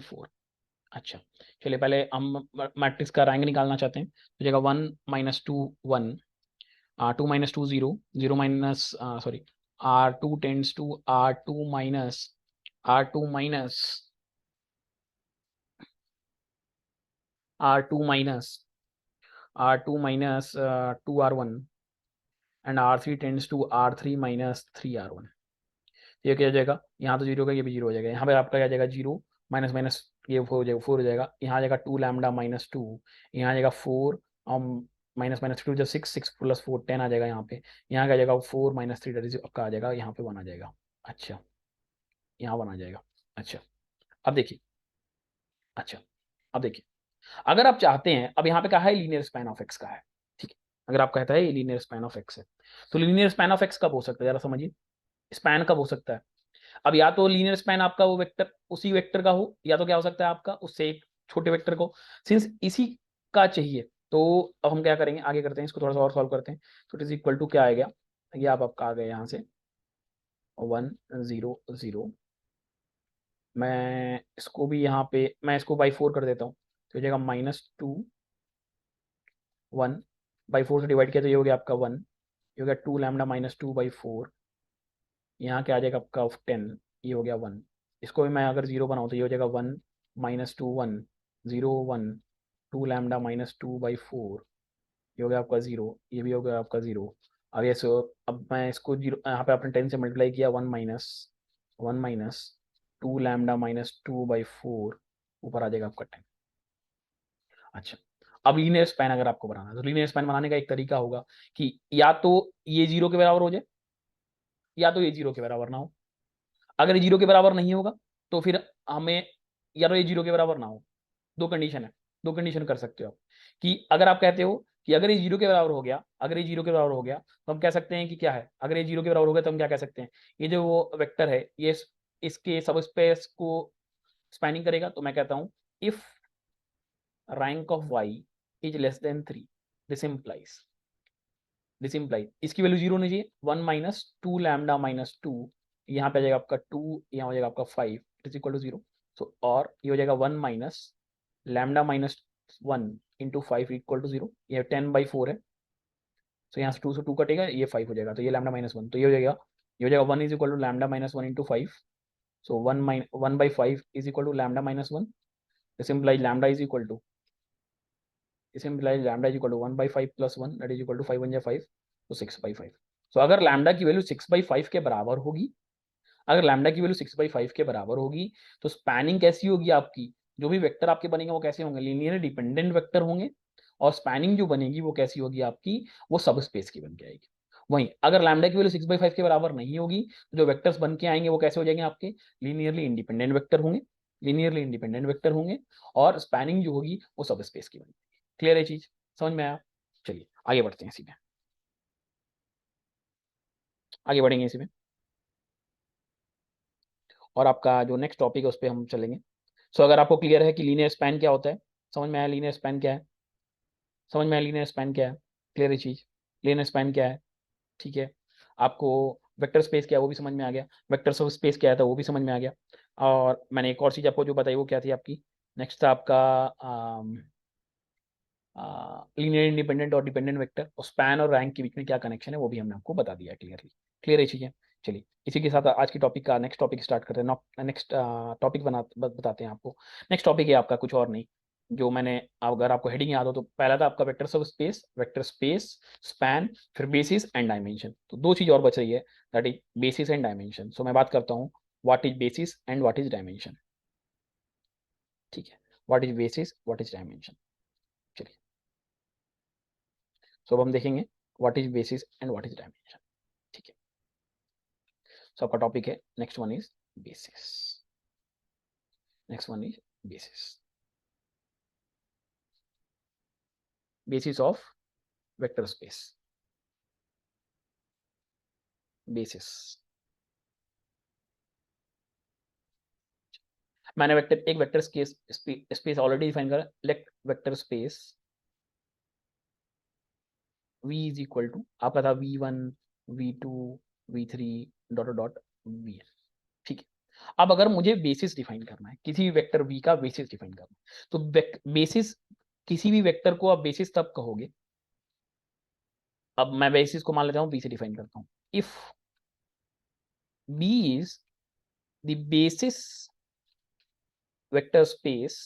4। अच्छा चलिए पहले हम मैट्रिक्स का रैंक निकालना चाहते हैं, तो जगह 1 - 2 1, 2 - 2 0 0 sorry R2 tends to R2 minus 2 R1 and R3 tends to R3 - 3 R1। ये क्या हो जाएगा, यहाँ तो 0 का, ये भी 0 हो जाएगा, यहाँ पे आपका क्या जाएगा 0 माइनस माइनस, ये 4 हो जाएगा, 4 हो जाएगा, यहाँ आ जाएगा 2 λ - 2, यहाँ आ जाएगा 4 माइनस माइनस 2 = 6, 6 + 4 10 आ जाएगा यहाँ पे, यहाँ क्या आ जाएगा 4 - 3 आपका आ जाएगा यहाँ पे 1 आ जाएगा। अच्छा यहाँ 1 आ जाएगा। अच्छा अब देखिए, अच्छा अब देखिए, अगर आप चाहते हैं, अब यहाँ पे कहा है लीनियर स्पैन ऑफ एक्स का है, ठीक है, अगर आप कहता है ये लीनियर स्पैन ऑफ एक्स है, तो लीनियर स्पैन ऑफ एक्स कब हो सकता है, जरा समझिए, स्पैन कब हो सकता है। अब या तो लीनियर स्पैन आपका वो वेक्टर उसी वेक्टर का हो, या तो क्या हो सकता है आपका उससे एक छोटे वेक्टर को, सिंस इसी का चाहिए, तो अब हम क्या करेंगे, आगे करते हैं इसको थोड़ा सा और सॉल्व करते हैं। तो इट इज इक्वल टू क्या आएगा, ये आप आपका आ गया यहाँ से 1 0 0, मैं इसको भी यहाँ पे मैं इसको बाई 4 कर देता हूँ, तो हो जाएगा -2 1/4 से डिवाइड किया तो ये हो गया आपका 1, ये हो गया 2 λ - 2/4, यहाँ क्या आ जाएगा आपका 10, ये हो गया 1। इसको भी मैं अगर 0 बनाऊँ तो ये हो जाएगा 1 - 2 1 0 1 2 λ - 2/4, ये हो गया आपका 0, ये भी हो गया आपका 0। अब ये सो अब मैं इसको 0 यहाँ पे आपने 10 से मल्टीप्लाई किया, 1 - 2 λ - 2/4, ऊपर आ जाएगा आपका 10। अच्छा, अब लीनियर स्पैन अगर आपको बनाना है तो लीनियर स्पैन बनाने का एक तरीका होगा कि या तो ये 0 के बराबर हो जाए या तो ये 0 के बराबर ना हो। अगर ये 0 के बराबर नहीं होगा तो फिर हमें, या तो ये 0 के बराबर ना हो, दो कंडीशन है, दो कंडीशन कर सकते हो आप। कि अगर आप कहते हो कि अगर ये 0 के बराबर हो गया, अगर ये 0 के बराबर हो गया तो हम कह सकते हैं कि क्या है, अगर ये 0 के बराबर हो गया तो हम क्या कह सकते हैं, ये जो वो वेक्टर है ये इसके सब स्पेस को स्पैनिंग करेगा। तो मैं कहता हूं if rank of y is less then 3, this implies, इसकी वैल्यू 0 होनी चाहिए। 1 माइनस 2 लैम्डा माइनस 2, यहाँ पे आ जाएगा आपका 2, यहाँ हो जाएगा आपका 5, it is equal to 0। So और ये हो जाएगा 1 minus lambda minus 1 into 5 equal to 0, ये 10/4 है। सो यहाँ से 2 से 2 कटेगा, ये 5 हो जाएगा, तो ये लैम्डा माइनस 1, तो ये हो जाएगा 1 is equal to lambda minus 1 into 5। So 1/5 is equal to lambda minus 1, this implies lambda is equal to, this implies lambda is equal to 1/5 plus 1 that is equal to 5 1 5, तो 6/5। सो अगर lambda की value 6/5 के बराबर होगी, अगर lambda की value 6/5 के बराबर होगी तो स्पैनिंग कैसी होगी आपकी, जो भी वेक्टर आपके बनेंगे वो कैसे होंगे, लीनियर डिपेंडेंट वेक्टर होंगे। और स्पैनिंग जो बनेगी वो कैसी होगी आपकी, वो सब स्पेस की बन के आएगी। वहीं अगर लैम्डा की वैल्यू 6/5 के बराबर नहीं होगी तो जो वेक्टर्स बन के आएंगे वो कैसे हो जाएंगे आपके, लीनियरली इंडिपेंडेंट वेक्टर होंगे, लीनियरली इंडिपेंडेंट वेक्टर होंगे। और स्पैनिंग जो होगी वो सब स्पेस की बनेगी। क्लियर है चीज, समझ में आया? चलिए आगे बढ़ते हैं इसी में, आगे बढ़ेंगे इसी में, और आपका जो नेक्स्ट टॉपिक है उस पर हम चलेंगे। सो अगर आपको क्लियर है कि लीनियर स्पैन क्या होता है, समझ में आया लीनियर स्पैन क्या है, समझ में आया लीनियर स्पैन क्या है, क्लियर है चीज, लीनियर स्पैन क्या है, ठीक है। आपको वेक्टर स्पेस क्या है वो भी समझ में आ गया, वेक्टर सब स्पेस क्या है तो वो भी समझ में आ गया। और मैंने एक और चीज आपको जो बताई वो क्या थी आपकी, नेक्स्ट था आपका लीनियर इंडिपेंडेंट और डिपेंडेंट वेक्टर, और स्पैन और रैंक के बीच में क्या कनेक्शन है वो भी हमने आपको बता दिया क्लियरली। क्लियर है चीजें? चलिए इसी के साथ आज की टॉपिक का नेक्स्ट टॉपिक स्टार्ट करते हैं, नेक्स्ट टॉपिक बताते हैं आपको। नेक्स्ट टॉपिक है आपका कुछ और नहीं, जो मैंने, अगर आपको हेडिंग याद हो तो पहला था आपका vector subspace, vector space, span, फिर बेसिस एंड डायमेंशन। तो दो चीज और बच रही है, that is basis and dimension. So मैं बात करता हूँ what is basis and what is dimension, ठीक है। What is basis, what is dimension, चलिए। सो अब हम देखेंगे what is basis and what is dimension, ठीक है। सो आपका टॉपिक है, next one is basis, next one is basis, basis of vector space, basis. मैंने वेक्टर, एक वेक्टर स्पेस ऑलरेडी डिफाइन करा, let vector space v is equal to, आपका था v1 v2 v3 dot dot vn, ठीक है। अब अगर मुझे बेसिस डिफाइन करना है, किसी भी वेक्टर v का बेसिस डिफाइन करना है, तो बेसिस, किसी भी वेक्टर को आप बेसिस तब कहोगे, अब मैं बेसिस को मान लेता हूँ b से डिफाइन करता हूँ, if b is the basis vector space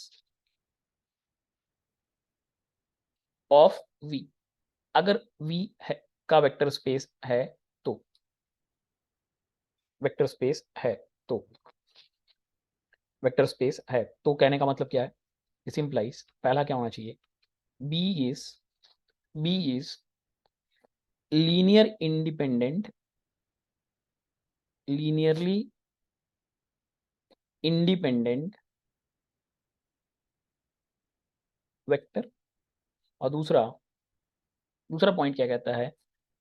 of v, अगर v है का वेक्टर स्पेस है तो, वेक्टर स्पेस है तो, वेक्टर स्पेस है तो कहने का मतलब क्या है, दिस इंप्लाइज पहला क्या होना चाहिए, b is, b is linear independent, linearly independent vector. और दूसरा, दूसरा पॉइंट क्या कहता है,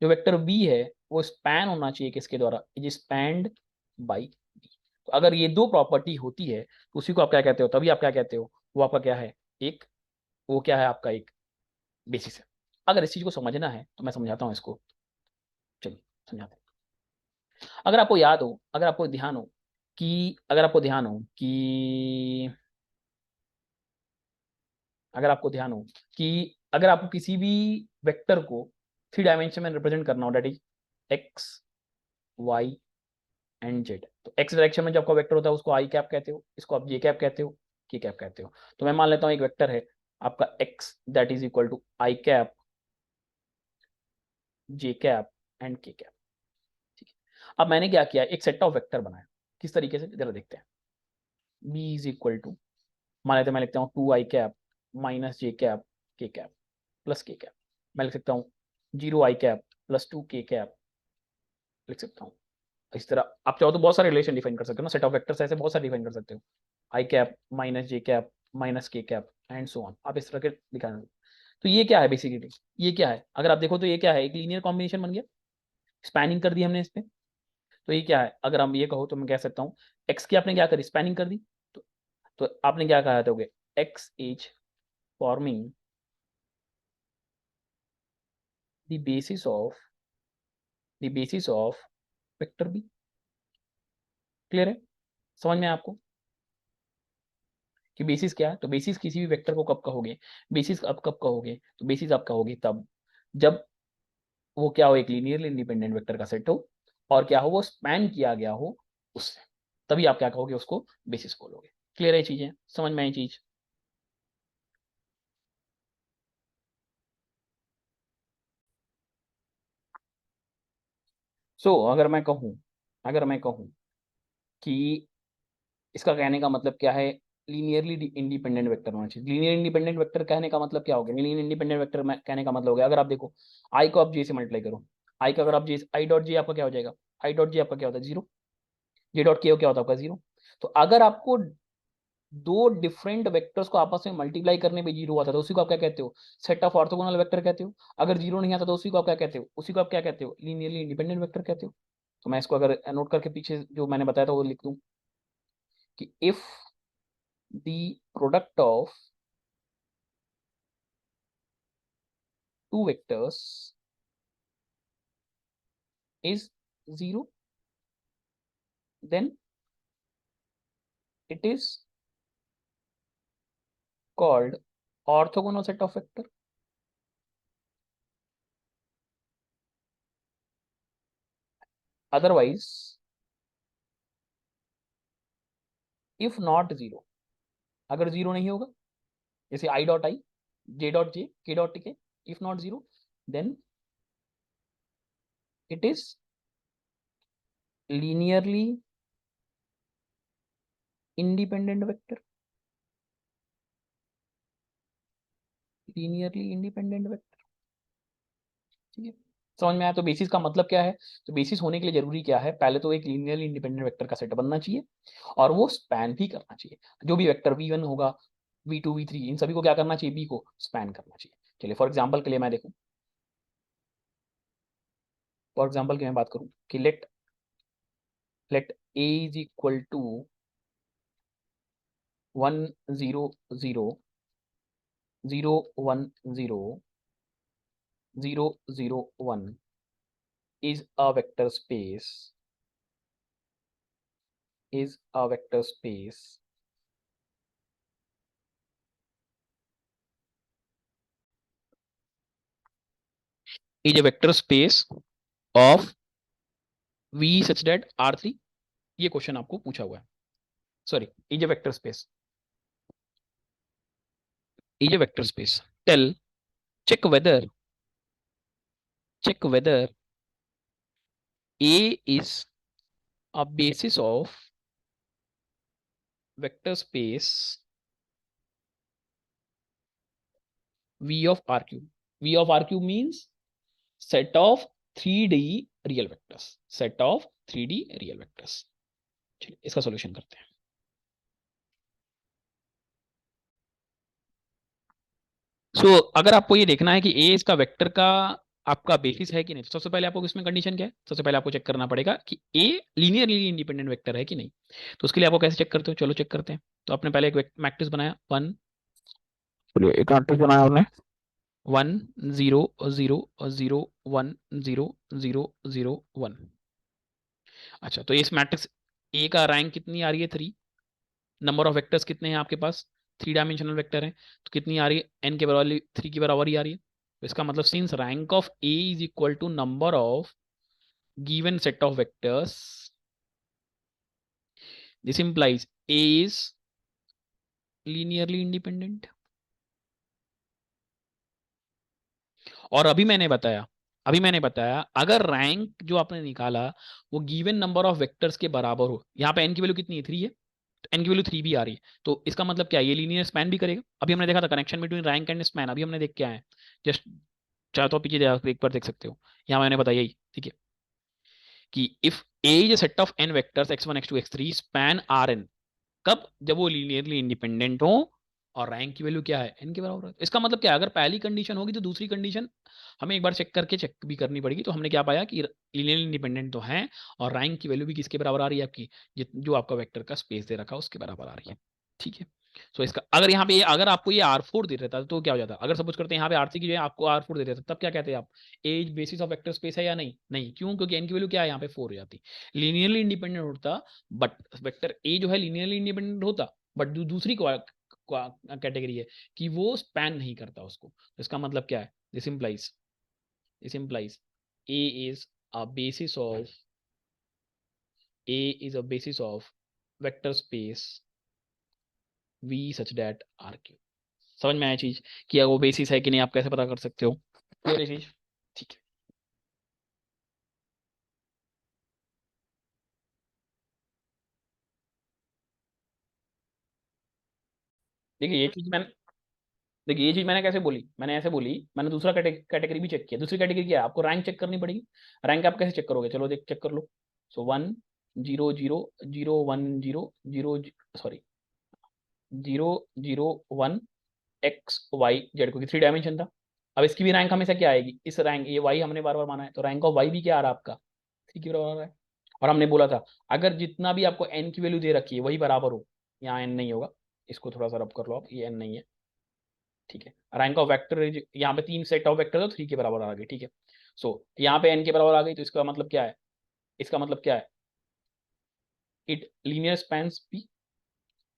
जो वेक्टर b है वो स्पैन होना चाहिए किसके द्वारा, इज स्पैन्ड बाई b। तो अगर ये दो प्रॉपर्टी होती है तो उसी को आप क्या कहते हो, तभी आप क्या कहते हो, वो आपका क्या है, एक, वो क्या है आपका एक बेसिस है। अगर इस चीज को समझना है तो मैं समझाता हूँ इसको, चलिए समझाते हैं। अगर आपको याद हो, अगर आपको ध्यान हो कि, अगर आपको ध्यान हो कि, अगर आपको ध्यान हो कि अगर आपको किसी भी वेक्टर को 3 डायमेंशन में रिप्रेजेंट करना हो, that is X Y and Z, तो एक्स डायरेक्शन में जो आपका वेक्टर होता है उसको आई कैप कहते हो, इसको आप जे कैप कहते हो, के कैप कहते हो। तो मैं मान लेता हूँ एक वेक्टर है आपका X that is equal to I cap, J cap and K cap, ठीक है। अब मैंने क्या किया, एक सेट ऑफ वेक्टर बनाया, किस तरीके से जरा देखते हैं। बी इज इक्वल टू, मान लेते हैं मैं लिखता हूँ 2 आई कैप माइनस जे कैप के कैप प्लस के कैप। मैं लिख सकता हूँ 0 आई कैप प्लस 2 के कैप लिख सकता हूँ। इस तरह आप चाहो तो बहुत सारे रिलेशन डिफाइन कर सकते हो ना, सेट ऑफ वेक्टर्स ऐसे बहुत सारे डिफाइन कर सकते हो, आई कैप माइनस जे कैप माइनस के कैप एंड सो ऑन, आप इस तरह के दिखा। तो ये क्या है बेसिकली, ये क्या है अगर आप देखो तो ये क्या है, एक लीनियर कॉम्बिनेशन बन गया, स्पैनिंग कर दी हमने इस पे। तो ये क्या है, अगर हम ये कहो तो मैं कह सकता हूँ एक्स की आपने क्या करी, स्पैनिंग कर दी। तो आपने क्या कहा था, X is forming the basis of vector B. Clear है, समझ में आपको कि बेसिस क्या है। तो बेसिस किसी भी वेक्टर को कब कहोगे, बेसिस अब कब कहोगे, तो बेसिस आप कहोगे तब जब वो क्या हो, एक लीनियरली इंडिपेंडेंट वेक्टर का सेट हो और क्या हो, वो स्पैन किया गया हो उससे, तभी आप क्या कहोगे, उसको बेसिस बोलोगे। क्लियर है चीजें, समझ में आई चीज। अगर मैं कहूं कि इसका कहने का मतलब क्या है, लीनियरली इंडिपेंडेंट वेक्टर होना चाहिए। लीनियर इंडिपेंडेंट वेक्टर कहने का मतलब क्या हो गया, लीनियर इंडिपेंडेंट वेक्टर कहने का मतलब हो गया, अगर आप देखो आई को आप जे से मल्टीप्लाई करो, आई का अगर आप जे, आई डॉट जे आपका क्या हो जाएगा, आई डॉट जे आपका क्या होता है जीरो, जे डॉट के क्या होता है आपका जीरो। तो अगर आपको दो डिफरेंट वेक्टर्स को आपस में मल्टीप्लाई करने पे जीरो आता है तो उसी को आप क्या कहते हो, सेट ऑफ ऑर्थोगोनल वेक्टर कहते हो। अगर जीरो नहीं आता तो उसी को आप क्या कहते हो, उसी को आप क्या कहते हो, लीनियरली इंडिपेंडेंट वेक्टर कहते हो। तो मैं इसको अगर नोट करके पीछे जो मैंने बताया था वो लिख दूं कि if the product of two vectors is 0, then it is called orthogonal set of vector. Otherwise, if not 0, अगर 0 नहीं होगा, जैसे i dot i, j dot j, k dot k, if not 0, then it is linearly independent vector. Linearly independent vector, ठीक है। समझ में आया। तो बेसिस का मतलब क्या है, तो बेसिस होने के लिए जरूरी क्या है, पहले तो एक लीनियरली इंडिपेंडेंट वेक्टर का सेट बनना चाहिए और वो स्पैन भी करना चाहिए। जो भी वेक्टर v1 होगा, v2 v3, इन सभी को क्या करना चाहिए, b को स्पैन करना चाहिए। चलिए फॉर एग्जांपल के लिए मैं देखूं, फॉर एग्जांपल की मैं बात करूं कि let a is equal to 1 0 0 0 1 0 0 0 1 is a vector space, is a vector space is a vector space of v such that R3। ये क्वेश्चन आपको पूछा हुआ है, sorry, is a vector space, is a vector space, tell, check whether A is a basis of vector space V of RQ। V of RQ means set of 3D real vectors, set of 3D real vectors। चलिए इसका solution करते हैं। अगर आपको ये देखना है कि ए इसका वेक्टर का आपका बेसिस है कि नहीं, तो सबसे पहले आपको इसमें कंडीशन क्या है, सबसे पहले आपको चेक करना पड़ेगा कि ए लीनियरली इंडिपेंडेंट वेक्टर है कि नहीं। तो उसके लिए आपको कैसे चेक करते हो, चलो चेक करते हैं। तो आपने पहले एक मैट्रिक्स बनाया, एक मैट्रिक्स बनाया आपने 1 0 0 0 1 0 0 0 1। अच्छा, तो इस मैट्रिक्स ए का रैंक कितनी आ रही है, 3। नंबर ऑफ वेक्टर्स कितने हैं आपके पास, 3 डायमेंशनल वेक्टर हैं, तो कितनी आ रही है, एन के बराबर 3 की बराबर ही आ रही है। तो इसका मतलब since rank of A is equal to number of given set of vectors, this implies A is linearly independent. और अभी मैंने बताया अगर रैंक जो आपने निकाला वो गिवन नंबर ऑफ वेक्टर्स के बराबर हो, यहाँ पे एन की वैल्यू कितनी है, 3 है, एन की वैल्यू 3 भी आ रही है, तो इसका मतलब क्या है, ये लीनियर स्पैन भी करेगा। अभी हमने देखा था connection between rank and span, अभी हमने देख क्या है, जस्ट चाहे तो पीछे एक बार देख सकते हो, यहाँ मैंने बताया यही, ठीक है, कि if A is a set of n vectors x1 x2 x3 span R n, कब, जब वो लीनियरली इंडिपेंडेंट हो और रैंक की वैल्यू क्या है, एन के बराबर है। इसका मतलब क्या है, अगर पहली कंडीशन होगी तो दूसरी कंडीशन हमें एक बार चेक करके चेक भी करनी पड़ेगी। तो हमने क्या पाया कि लीनियरली इंडिपेंडेंट तो है और रैंक की वैल्यू भी किसके बराबर आ रही है, आपकी जो आपका वेक्टर का स्पेस दे रखा है उसके बराबर आ रही है, ठीक है। सो इसका अगर यहाँ पे अगर आपको ये R4 दे देता तो क्या हो जाता, अगर सपोज करते हैं यहाँ पे R3 की जगह आपको R4 दे देता, तब क्या कहते हैं आप, as basis of vector space है या नहीं, नहीं, क्यों, क्योंकि एन की वैल्यू क्या है यहाँ पे 4 हो जाती, लीनियरली इंडिपेंडेंट होता, बट वेक्टर ए जो है लीनियरली इंडिपेंडेंट होता, बट दूसरी कैटेगरी है कि वो स्पैन नहीं करता उसको। तो इसका मतलब क्या है, this implies a is a basis of vector space v such that rq। समझ में आया चीज कि वो बेसिस है कि नहीं, आप कैसे पता कर सकते हो, क्लियर है चीज, ठीक है। देखिए ये चीज मैंने कैसे बोली, मैंने ऐसे बोली, मैंने दूसरा कैटेगरी भी चेक किया। दूसरी कैटेगरी क्या है, आपको रैंक चेक करनी पड़ेगी। रैंक आप कैसे चेक करोगे, चलो देख चेक कर लो। सो 1 0 0 0 1 क्योंकि 3 डायमेंशन था। अब इसकी भी रैंक हमेशा क्या आएगी, इस रैंक, ये वाई हमने बार बार माना है, तो रैंक ऑफ वाई भी क्या आ रहा है आपका, 3 के बराबर है। और हमने बोला था अगर जितना भी आपको एन की वैल्यू दे रखी है वही बराबर हो, यहाँ एन नहीं होगा, इसको थोड़ा सा रब कर लो आप, ये एन नहीं है, ठीक है। रैंक ऑफ वेक्टर, यहाँ पे 3 सेट ऑफ वेक्टर तो 3 के बराबर आ गए, ठीक है। सो यहाँ पे एन के बराबर आ गई, तो इसका मतलब क्या है, इसका मतलब क्या है, it linear spans B,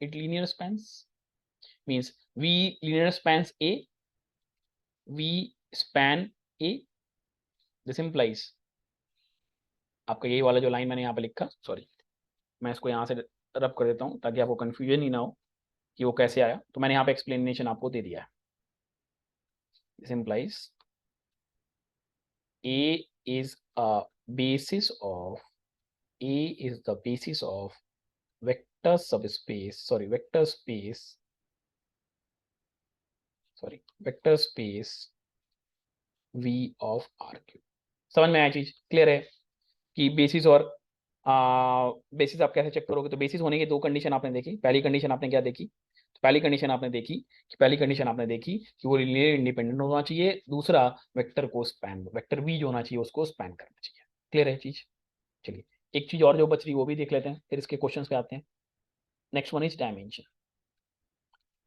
it linear spans means we linear spans A, we span A. This implies आपका यही वाला जो लाइन मैंने यहाँ पे लिखा, सॉरी मैं इसको यहाँ से रब कर देता हूँ ताकि आपको कंफ्यूजन ही ना हो कि वो कैसे आया। तो मैंने यहाँ पे एक्सप्लेनेशन आपको दे दिया है। This implies A is a basis of A is the basis of vector subspace, vector space, vector space V of RQ। समझ में आया चीज, क्लियर है कि बेसिस और बेसिस आप कैसे चेक करोगे। तो बेसिस होने की 2 कंडीशन आपने देखी। पहली कंडीशन आपने क्या देखी, तो पहली कंडीशन आपने देखी कि वो लीनियर इंडिपेंडेंट होना चाहिए, दूसरा वेक्टर को स्पैन, वेक्टर V जो होना चाहिए उसको स्पैन करना चाहिए। क्लियर है चीज, चलिए एक चीज और जो बच रही वो भी देख लेते हैं, फिर इसके क्वेश्चंस पे आते हैं। Next one is dimension.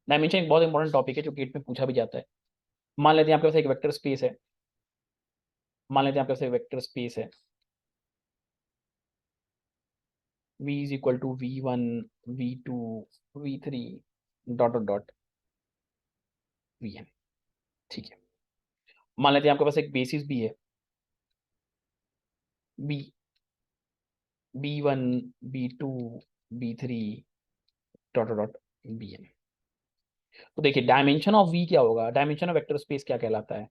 Dimension एक बहुत इंपॉर्टेंट टॉपिक है जो गेट में पूछा भी जाता है। मान लेते हैं आपके पास एक वेक्टर स्पेस है, v is equal to v1 v2 v3 dot dot dot vn, ठीक है। मान लेते हैं आपके पास एक बेसिस भी है, b b1 b2 b3 dot dot dot bn। तो देखिए डायमेंशन ऑफ v क्या होगा, डायमेंशन ऑफ वेक्टर स्पेस क्या कहलाता है,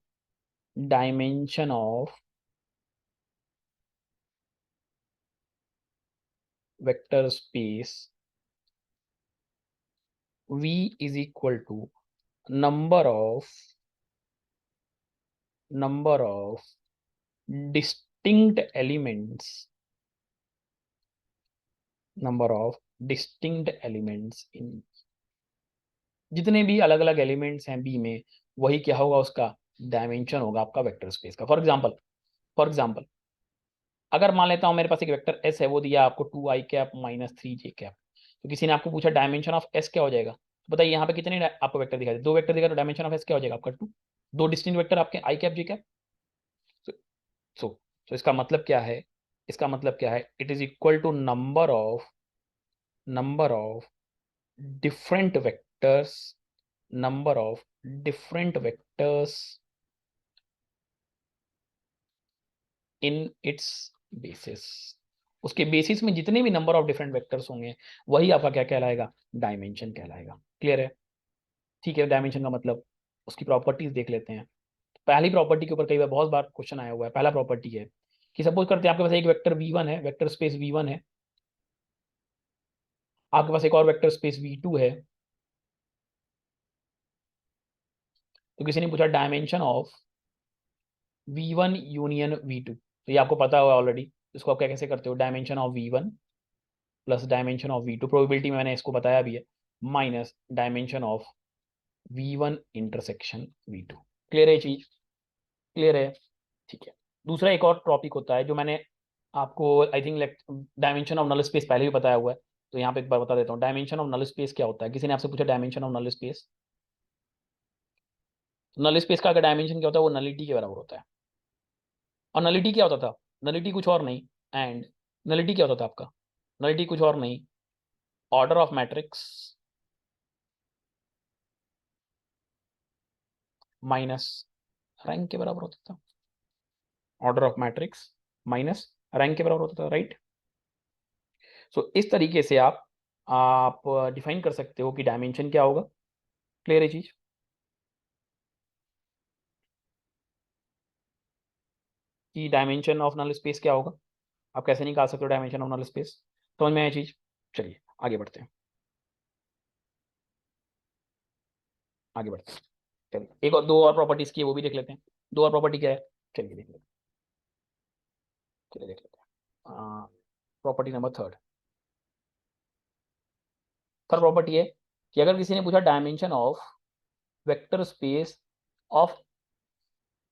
dimension of vector space v is equal to number of distinct elements, in, जितने भी अलग अलग एलिमेंट्स हैं बी में, वही क्या होगा, उसका डायमेंशन होगा आपका वेक्टर स्पेस का। फॉर एग्जांपल अगर मान लेता हूं मेरे पास एक वेक्टर एस है, वो दिया आपको 2i cap minus 3j cap, तो किसी ने आपको पूछा डायमेंशन ऑफ एस क्या हो जाएगा, तो बताइए यहाँ पे कितने आपको वेक्टर दिखाई दे, 2 वेक्टर दिखा, तो डायमेंशन ऑफ एस क्या हो जाएगा आपका 2, 2 डिस्टिंक्ट वेक्टर आपके आई कैप जे कैप। सो सो इसका मतलब क्या है, it is equal to number of different vectors, number of different vectors in its basis. उसके बेसिस में जितने भी नंबर ऑफ डिफरेंट वेक्टर्स होंगे वही आपका क्या कहलाएगा, डायमेंशन कहलाएगा। क्लियर है, ठीक है। डायमेंशन का मतलब उसकी प्रॉपर्टीज देख लेते हैं। पहली प्रॉपर्टी के ऊपर कई बार बहुत बार क्वेश्चन आया हुआ है। पहला प्रॉपर्टी है कि सपोज करते हैं आपके पास एक वेक्टर v1 है, वेक्टर स्पेस v1 है, आपके पास एक और वेक्टर स्पेस V2 है, तो किसी ने पूछा dimension of V1 union V2, तो ये आपको पता होगा ऑलरेडी, इसको आप क्या कैसे करते हो, dimension of V1 plus dimension of V2, probability में मैंने इसको बताया भी है, minus dimension of V1 intersection V2। Clear है चीज? क्लियर है? ठीक है। दूसरा एक और टॉपिक होता है जो मैंने आपको I think dimension of null space पहले भी बताया हुआ है, तो यहाँ पे एक बार बता देता हूँ। डायमेंशन ऑफ नल स्पेस क्या होता है, किसी ने आपसे पूछा dimension of null space, null space का अगर डायमेंशन क्या होता है, वो नलिटी के बराबर होता है। और नलिटी क्या होता था, नलिटी कुछ और नहीं, एंड नलिटी क्या होता था आपका, नलिटी कुछ और नहीं, order of matrix minus rank के बराबर होता था, order of matrix minus rank के बराबर होता था, राइट। सो इस तरीके से आप डिफाइन कर सकते हो कि डायमेंशन क्या होगा। क्लियर है चीज? कि डायमेंशन ऑफ नल स्पेस क्या होगा, आप कैसे निकाल सकते हो डायमेंशन ऑफ नल स्पेस, समझ में आया चीज? चलिए आगे बढ़ते हैं, आगे बढ़ते हैं। चलिए एक और दो और प्रॉपर्टीज की है, वो भी देख लेते हैं। दो और प्रॉपर्टी क्या है, चलिए देख लेते हैं, चलिए देख लेते हैं। Property number third, third property है कि अगर किसी ने पूछा dimension of vector space of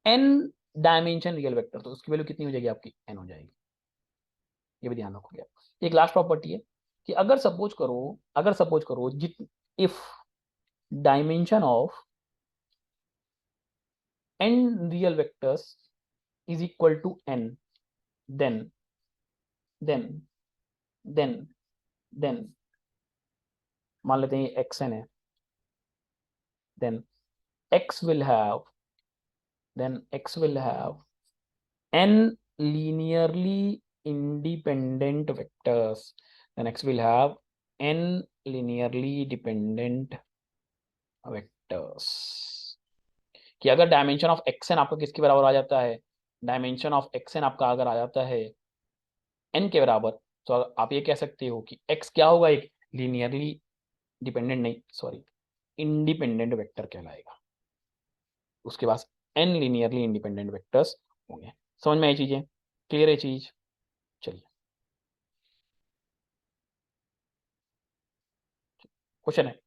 n dimension real vector, तो उसकी वैल्यू कितनी हो जाएगी आपकी, एन हो जाएगी। ये भी ध्यान रखोगे आप। एक लास्ट प्रॉपर्टी है कि अगर सपोज करो जित if dimension of n real vectors is equal to n, then then then then मान लेते हैं ये xn है, then x will have x will have n linearly independent vectors, then x will have n linearly dependent vectors। कि अगर dimension of xn आपका किसके बराबर आ जाता है, डायमेंशन ऑफ xn आपका अगर आ जाता है n के बराबर, तो आप ये कह सकते हो कि x क्या होगा, एक लीनियरली डिपेंडेंट नहीं, सॉरी, इंडिपेंडेंट वेक्टर कहलाएगा। उसके पास n लीनियरली इंडिपेंडेंट वेक्टर्स होंगे। समझ में आई चीजें? क्लियर है चीज? चलिए क्वेश्चन है,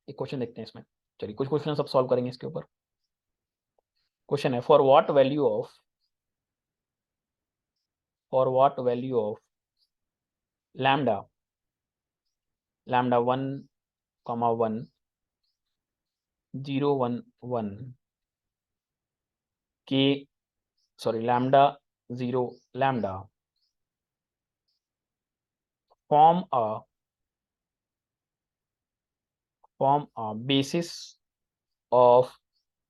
एक क्वेश्चन देखते हैं इसमें। चलिए कुछ क्वेश्चन सब सॉल्व करेंगे इसके ऊपर। क्वेश्चन है for what value of lambda lambda 1, 1, 0, 1, 1 के, sorry lambda 0 lambda form a basis of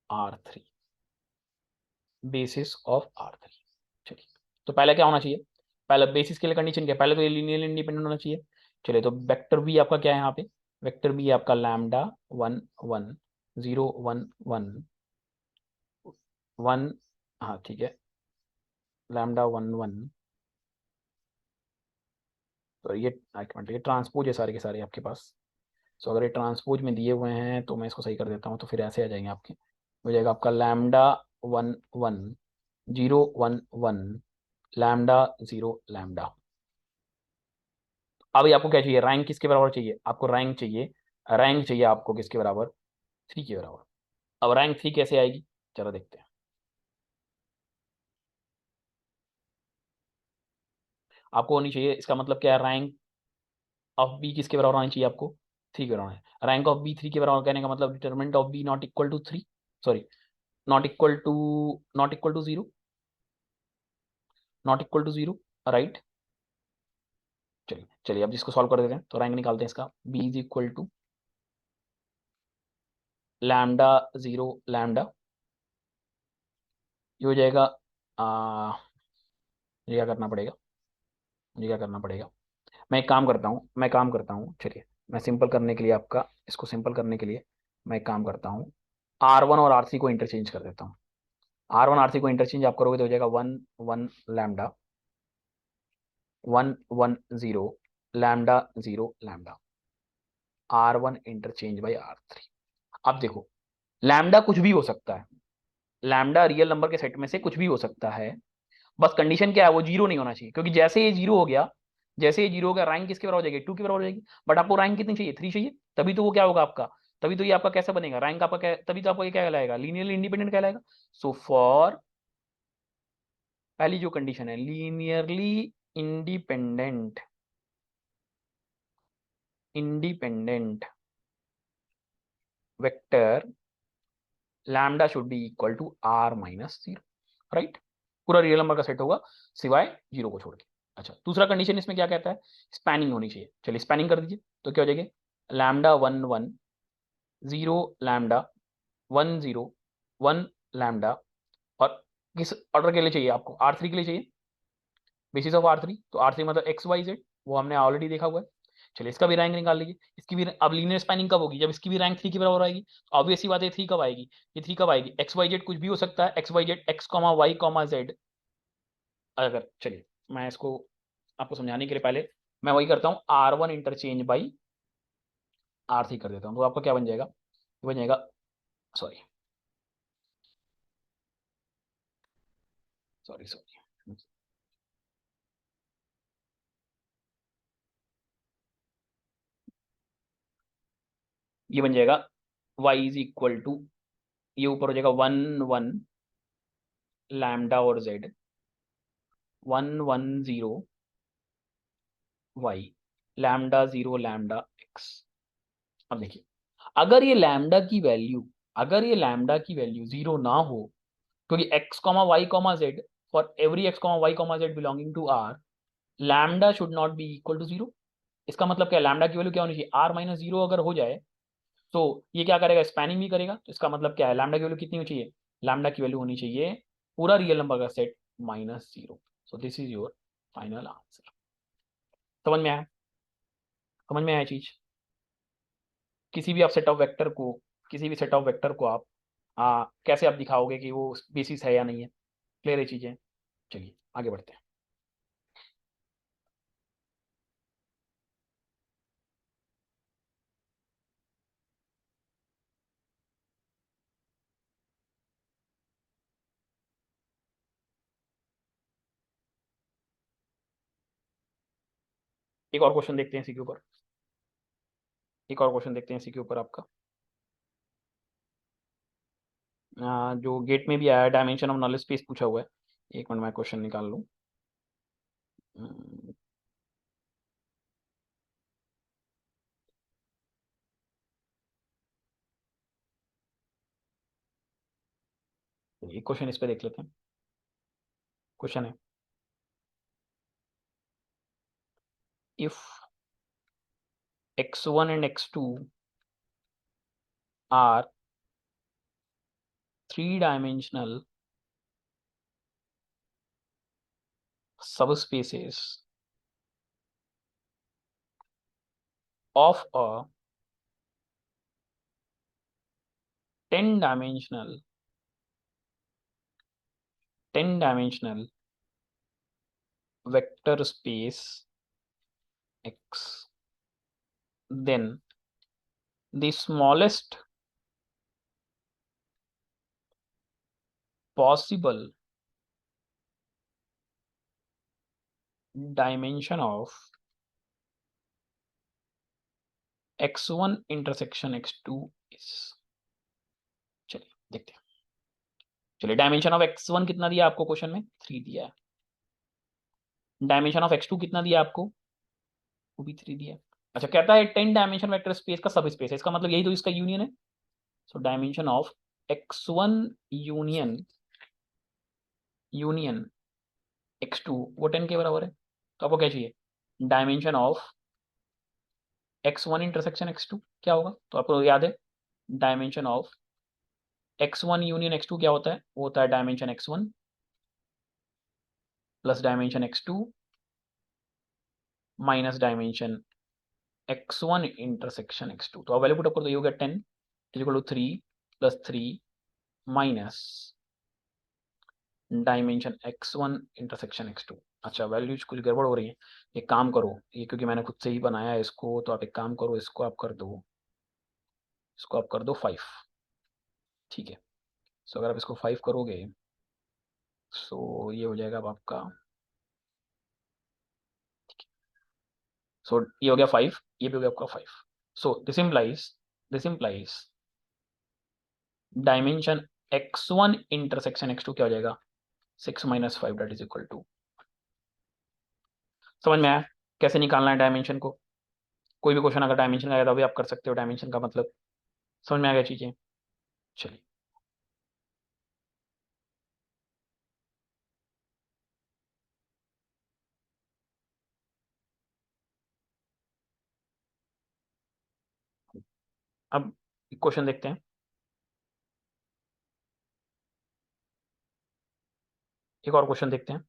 R3, basis of R3। चलिए तो पहले क्या होना चाहिए, पहले बेसिस के लिए कंडीशन क्या है, पहले तो ये लीनियरली इंडिपेंडेंट होना चाहिए। चलिए तो वेक्टर बी आपका क्या है यहाँ पे, वेक्टर बी आपका लैम्डा 1, 1, 0, 1, 1, 1, हाँ ठीक है, लैम्डा 1, 1, तो ये एक मिनट, ये ट्रांसपोज है सारे के सारे आपके पास। सो अगर ये ट्रांसपोज में दिए हुए हैं तो मैं इसको सही कर देता हूँ, तो फिर ऐसे आ जाएंगे आपके, हो जाएगा आपका लैम्डा 1, 1, 0, 1, 1, लैम्डा 0 लैम्डा। अब ये आपको क्या चाहिए, रैंक किसके बराबर चाहिए, आपको रैंक चाहिए आपको किसके बराबर, 3 के बराबर। अब रैंक 3 कैसे आएगी, चलो देखते हैं। आपको होनी चाहिए, इसका मतलब क्या है, रैंक ऑफ बी किसके बराबर आनी चाहिए आपको, 3 के बराबर है। रैंक ऑफ बी 3 के बराबर कहने का मतलब determinant of B not equal to 3, sorry not equal to 0, not equal to 0, right. चलिए चलिए अब जिसको सॉल्व कर देते हैं, तो रैंक निकालते हैं इसका, B is equal to lambda 0 lambda, ये हो जाएगा ये क्या करना पड़ेगा, मुझे क्या करना पड़ेगा, मैं एक काम करता हूँ, चलिए मैं सिंपल करने के लिए आपका, इसको सिंपल करने के लिए मैं एक काम करता हूँ, R1 और R3 को इंटरचेंज कर देता हूँ। R1 R3 को इंटरचेंज आप करोगे तो हो जाएगा 1, 1 lambda, 1, 1, 0, lambda 0 lambda R1 interchange by R3। अब देखो लैम्डा कुछ भी हो सकता है, लैम्डा रियल नंबर के सेट में से कुछ भी हो सकता है, बस कंडीशन क्या है, वो जीरो नहीं होना चाहिए, क्योंकि जैसे ये जीरो हो गया, जैसे ये जीरो हो गया, रैंक किसके बराबर हो जाएगी, 2 के बराबर हो जाएगी। बट आपको रैंक कितनी चाहिए, 3 चाहिए, तभी तो वो क्या होगा आपका, तभी तो ये आपका कैसा बनेगा रैंक आपका, क्या तभी तो आपका ये क्या कहलाएगा, लीनियरली इंडिपेंडेंट कहलाएगा। सो फॉर पहली जो कंडीशन है linearly independent, independent vector lambda should be equal to R minus 0, right. पूरा रियल नंबर का सेट होगा सिवाय जीरो को छोड़ के। अच्छा दूसरा कंडीशन इसमें क्या कहता है, स्पैनिंग होनी चाहिए। चलिए स्पैनिंग कर दीजिए, तो क्या हो जाएगा, लैम्डा 1 1 0 लैम्डा 1 0 1 लैम्डा, और किस ऑर्डर के लिए चाहिए आपको, R3 के लिए चाहिए, बेसिस ऑफ R3, तो R3 मतलब एक्स वाई जेड, वो हमने ऑलरेडी देखा हुआ है। चलिए इसका भी रैंक निकाल लीजिए, इसकी भी अब लीनियर स्पैनिंग कब होगी, जब इसकी भी रैंक 3 के बराबर आएगी। ऑब्वियस सी बात है 3 कब आएगी, ये 3 कब आएगी, एक्स वाई जेड कुछ भी हो सकता है, x y z x comma y comma z. अगर चलिए मैं इसको आपको समझाने के लिए पहले मैं वही करता हूँ, R1 इंटरचेंज बाई R3 कर देता हूँ, तो आपका क्या बन जाएगा, बन जाएगा, सॉरी सॉरी सॉरी, ये बन जाएगा y इज इक्वल टू, ये ऊपर हो जाएगा 1 1 लैम्डा और z 1 1 0 y lambda 0 lambda x। अब देखिए अगर ये लैम्डा की वैल्यू, अगर ये लैम्डा की वैल्यू जीरो ना हो, क्योंकि x comma y comma z, for every x comma y comma z belonging to r lambda should not be equal to zero. इसका मतलब क्या, लैम्डा की वैल्यू क्या होनी चाहिए, r माइनस जीरो अगर हो जाए तो ये क्या करेगा, स्पैनिंग भी करेगा। तो इसका मतलब क्या है, लैम्डा की वैल्यू कितनी होनी चाहिए, लैम्डा की वैल्यू होनी चाहिए पूरा रियल नंबर का set minus zero. So this is your final answer. समझ में आया, समझ में आया चीज। किसी भी आप सेट ऑफ वेक्टर को, किसी भी सेट ऑफ वेक्टर को आप कैसे आप दिखाओगे कि वो बेसिस है या नहीं है, क्लियर है चीजें। चलिए आगे बढ़ते हैं। एक और क्वेश्चन देखते हैं इसी के ऊपर, एक और क्वेश्चन देखते हैं इसी के ऊपर आपका, जो गेट में भी आया, डायमेंशन ऑफ नॉन स्पेस पूछा हुआ है। एक मिनट में क्वेश्चन निकाल लूँ। एक क्वेश्चन इस पे देख लेते हैं। क्वेश्चन है, if x1 and x2 are three-dimensional subspaces of a 10-dimensional vector space X, then the smallest possible dimension of x1 intersection x2 is। चलिए देखते हैं। चलिए डायमेंशन ऑफ x1 कितना दिया आपको क्वेश्चन में, 3 दिया है। डायमेंशन ऑफ x2 कितना दिया आपको, वो भी 3 दिया है। अच्छा कहता है 10 डायमेंशन वेक्टर स्पेस का सब स्पेस है, इसका मतलब यही तो इसका यूनियन है। So dimension of x1 union union x2 वो 10 के बराबर है। तो आपको क्या चाहिए, dimension of x1 intersection x2 क्या होगा, तो आपको याद है dimension of x1 union x2 क्या होता है, वो होता है dimension x1 plus dimension x2 minus dimension x1 intersection x2। तो अब वैल्यू पुट अप कर दो, ये हो गया 10 equal to 3 plus 3 minus dimension x1 intersection x2। अच्छा वैल्यूज कुछ गड़बड़ हो रही है, एक काम करो, ये क्योंकि मैंने खुद से ही बनाया है इसको, तो आप एक काम करो, इसको आप कर दो, इसको आप कर दो 5। ठीक है, सो अगर आप इसको 5 करोगे, सो ये हो जाएगा अब आपका, सो ये हो गया 5, ये भी हो गया आपका 5। So this implies dimension x1 intersection x2 क्या हो जाएगा, 6 minus 5 that is equal to. समझ में आया कैसे निकालना है डायमेंशन को? कोई भी क्वेश्चन अगर डायमेंशन का आया तो भी आप कर सकते हो डायमेंशन का मतलब। समझ में आ गया चीजें? चलिए, अब क्वेश्चन देखते हैं। एक और क्वेश्चन देखते हैं।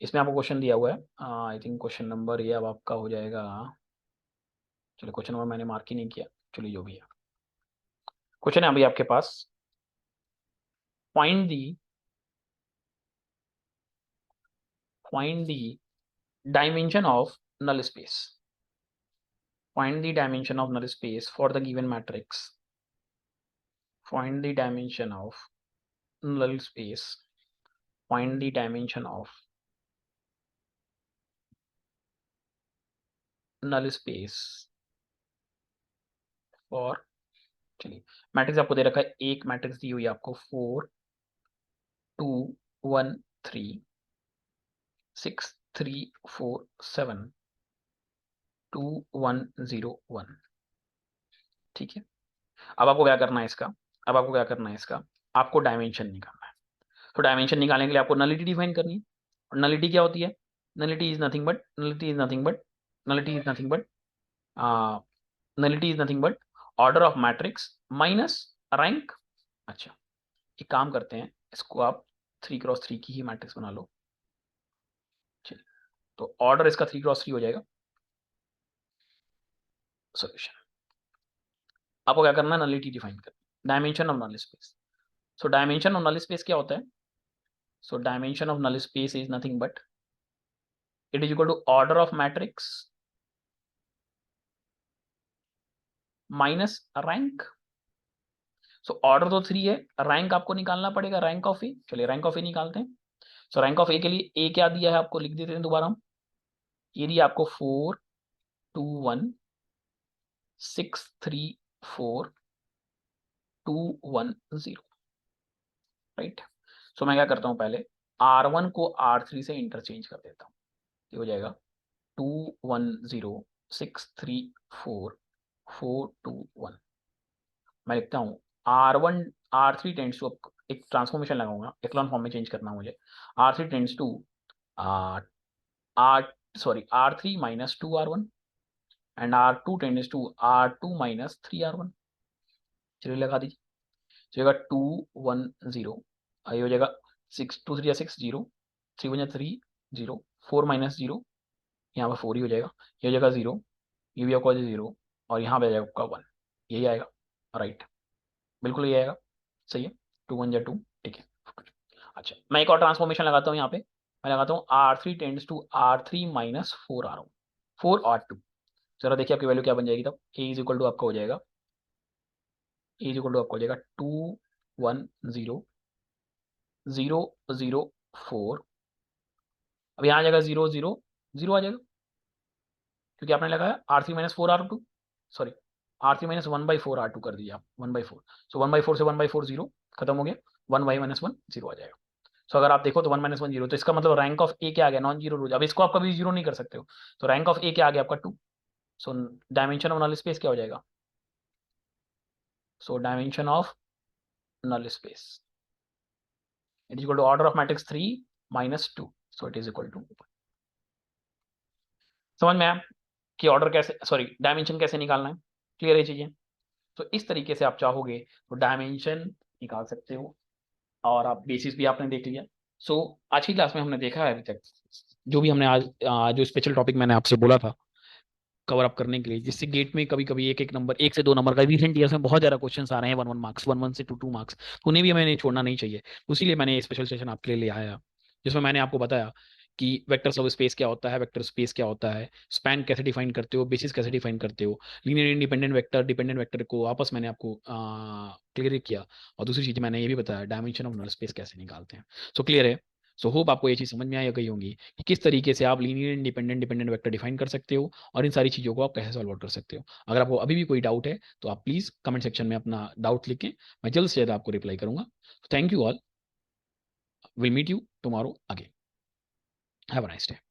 इसमें आपको क्वेश्चन दिया हुआ है, आई थिंक क्वेश्चन नंबर ये अब आपका हो जाएगा, चलिए क्वेश्चन नंबर मैंने मार्क ही नहीं किया, चलिए जो भी है। क्वेश्चन है अभी आपके पास, find the find the dimension of null space. Find the dimension of null space for the given matrix. Find the dimension of null space. Find the dimension of null space for, चलिए matrix आपको दे रखा है, एक matrix दी हुई है आपको 4 2 1 3 6 3 4 7 2 1 0 1। ठीक है, अब आपको क्या करना है इसका, अब आपको क्या करना है इसका, आपको डायमेंशन निकालना है। तो डायमेंशन निकालने के लिए आपको नलिटी डिफाइन करनी है। और नलिटी क्या होती है? Nullity is nothing but nullity is nothing but nullity is nothing but nullity is nothing but order of matrix minus rank. अच्छा, एक काम करते हैं, इसको आप 3x3 की ही मैट्रिक्स बना लो। चलिए, तो ऑर्डर इसका 3x3 हो जाएगा। सोल्यूशन, आपको क्या करना है, नलिटी डिफाइन करना, dimension of null space. So dimension of null space क्या होता है? So dimension of null space is nothing but it is equal to order of matrix minus rank. So order तो 3 है, रैंक आपको निकालना पड़ेगा, rank of ए। चलिए rank of ए निकालते हैं। सो रैंक ऑफ ए के लिए ए क्या दिया है आपको, लिख देते हैं दोबारा हम। ये दिया आपको 4 2 1 6 3 4 2 1 0, राइट। सो मैं क्या करता हूँ, पहले R1 को R3 से इंटरचेंज कर देता हूँ। ये हो जाएगा 2 1 0 6 3 4 4 2 1। मैं लिखता हूँ R1 R3 टेंड्स टू, एक ट्रांसफॉर्मेशन लगाऊंगा, एक्लॉन फॉर्म में चेंज करना है मुझे। R3 tends to R R3 minus 2R1 and R2 tends to R2 minus 3R1। चलिए लगा दीजिए, जाएगा 2 1 0, ये हो जाएगा 6 2 3 6 0 3 1 3 0 4 माइनस 0, यहाँ पर 4 ही हो जाएगा, ये हो जाएगा 0, ये भी आपका 0, और यहाँ पे आ जाएगा आपका 1, यही आएगा, राइट, बिल्कुल यही आएगा, सही है। 2 1 2, ठीक है। अच्छा, मैं एक और ट्रांसफॉर्मेशन लगाता हूँ यहाँ पे, मैं लगाता हूँ R3 tends to R3 minus 4R1 4R2। जरा देखिए आपकी वैल्यू क्या बन जाएगी तब, ए इज इक्वल टू आपका हो जाएगा, ए इज इक्वल टू आपका हो जाएगा 2 1 0 0 0 4। अब यहाँ आ जाएगा 0 0 0 आ जाएगा, क्योंकि आपने लगाया R3 minus 4R2, sorry R3 minus 1/4R2 कर दीजिए आप, 1/4। सो 1/4 से 1/4 0 खत्म हो गया, 1y-1 0 आ जाएगा। सो अगर आप देखो तो 1 - 1 0, तो इसका मतलब रैंक ऑफ ए क्या आ गया, नॉन जीरो रोज। अब इसको आप कभी जीरो नहीं कर सकते हो, तो रैंक ऑफ ए क्या आ गया आपका 2। So dimension of null space क्या हो जाएगा, so dimension of null space it is equal to order of matrix 3 minus 2, so it is equal to. समझ में आया कि ऑर्डर कैसे, सॉरी डायमेंशन कैसे निकालना है, क्लियर है चीजें? तो इस तरीके से आप चाहोगे तो डायमेंशन निकाल सकते हो, और आप बेसिस भी आपने देख लिया। सो आज की क्लास में हमने देखा है अभी तक, जो भी हमने आज जो स्पेशल टॉपिक मैंने आपसे बोला था, कवर अप करने के लिए, जिससे गेट में कभी कभी एक एक नंबर, 1 से 2 नंबर का, रिसेंट ईयर्स में बहुत ज़्यादा क्वेश्चन आ रहे हैं 1 1 मार्क्स, 1 1 से 2 2 मार्क्स, तो उन्हें भी मैंने छोड़ना नहीं चाहिए। तो इसीलिए मैंने स्पेशल सेशन आपके लिए ले आया, जिसमें मैंने आपको बताया कि वेक्टर सब स्पेस क्या होता है, वेक्टर स्पेस क्या होता है, स्पैन कैसे डिफाइन करते हो, बेसिस कैसे डिफाइन करते हो, linear independent vector, dependent vector को आपस मैंने आपको क्लियर किया। और दूसरी चीज़ मैंने ये भी बताया डायमेंशन ऑफ नल स्पेस कैसे निकालते हैं। सो क्लियर है। सो होप आपको ये चीज़ समझ में आई गई होंगी कि किस तरीके से आप linear independent dependent vector define कर सकते हो, और इन सारी चीज़ों को आप कैसे सॉल्व आउट कर सकते हो। अगर आपको अभी भी कोई डाउट है तो आप प्लीज़ कमेंट सेक्शन में अपना डाउट लिखें, मैं जल्द से जल्द आपको रिप्लाई करूंगा। Thank you all, will meet you tomorrow again, have a nice day.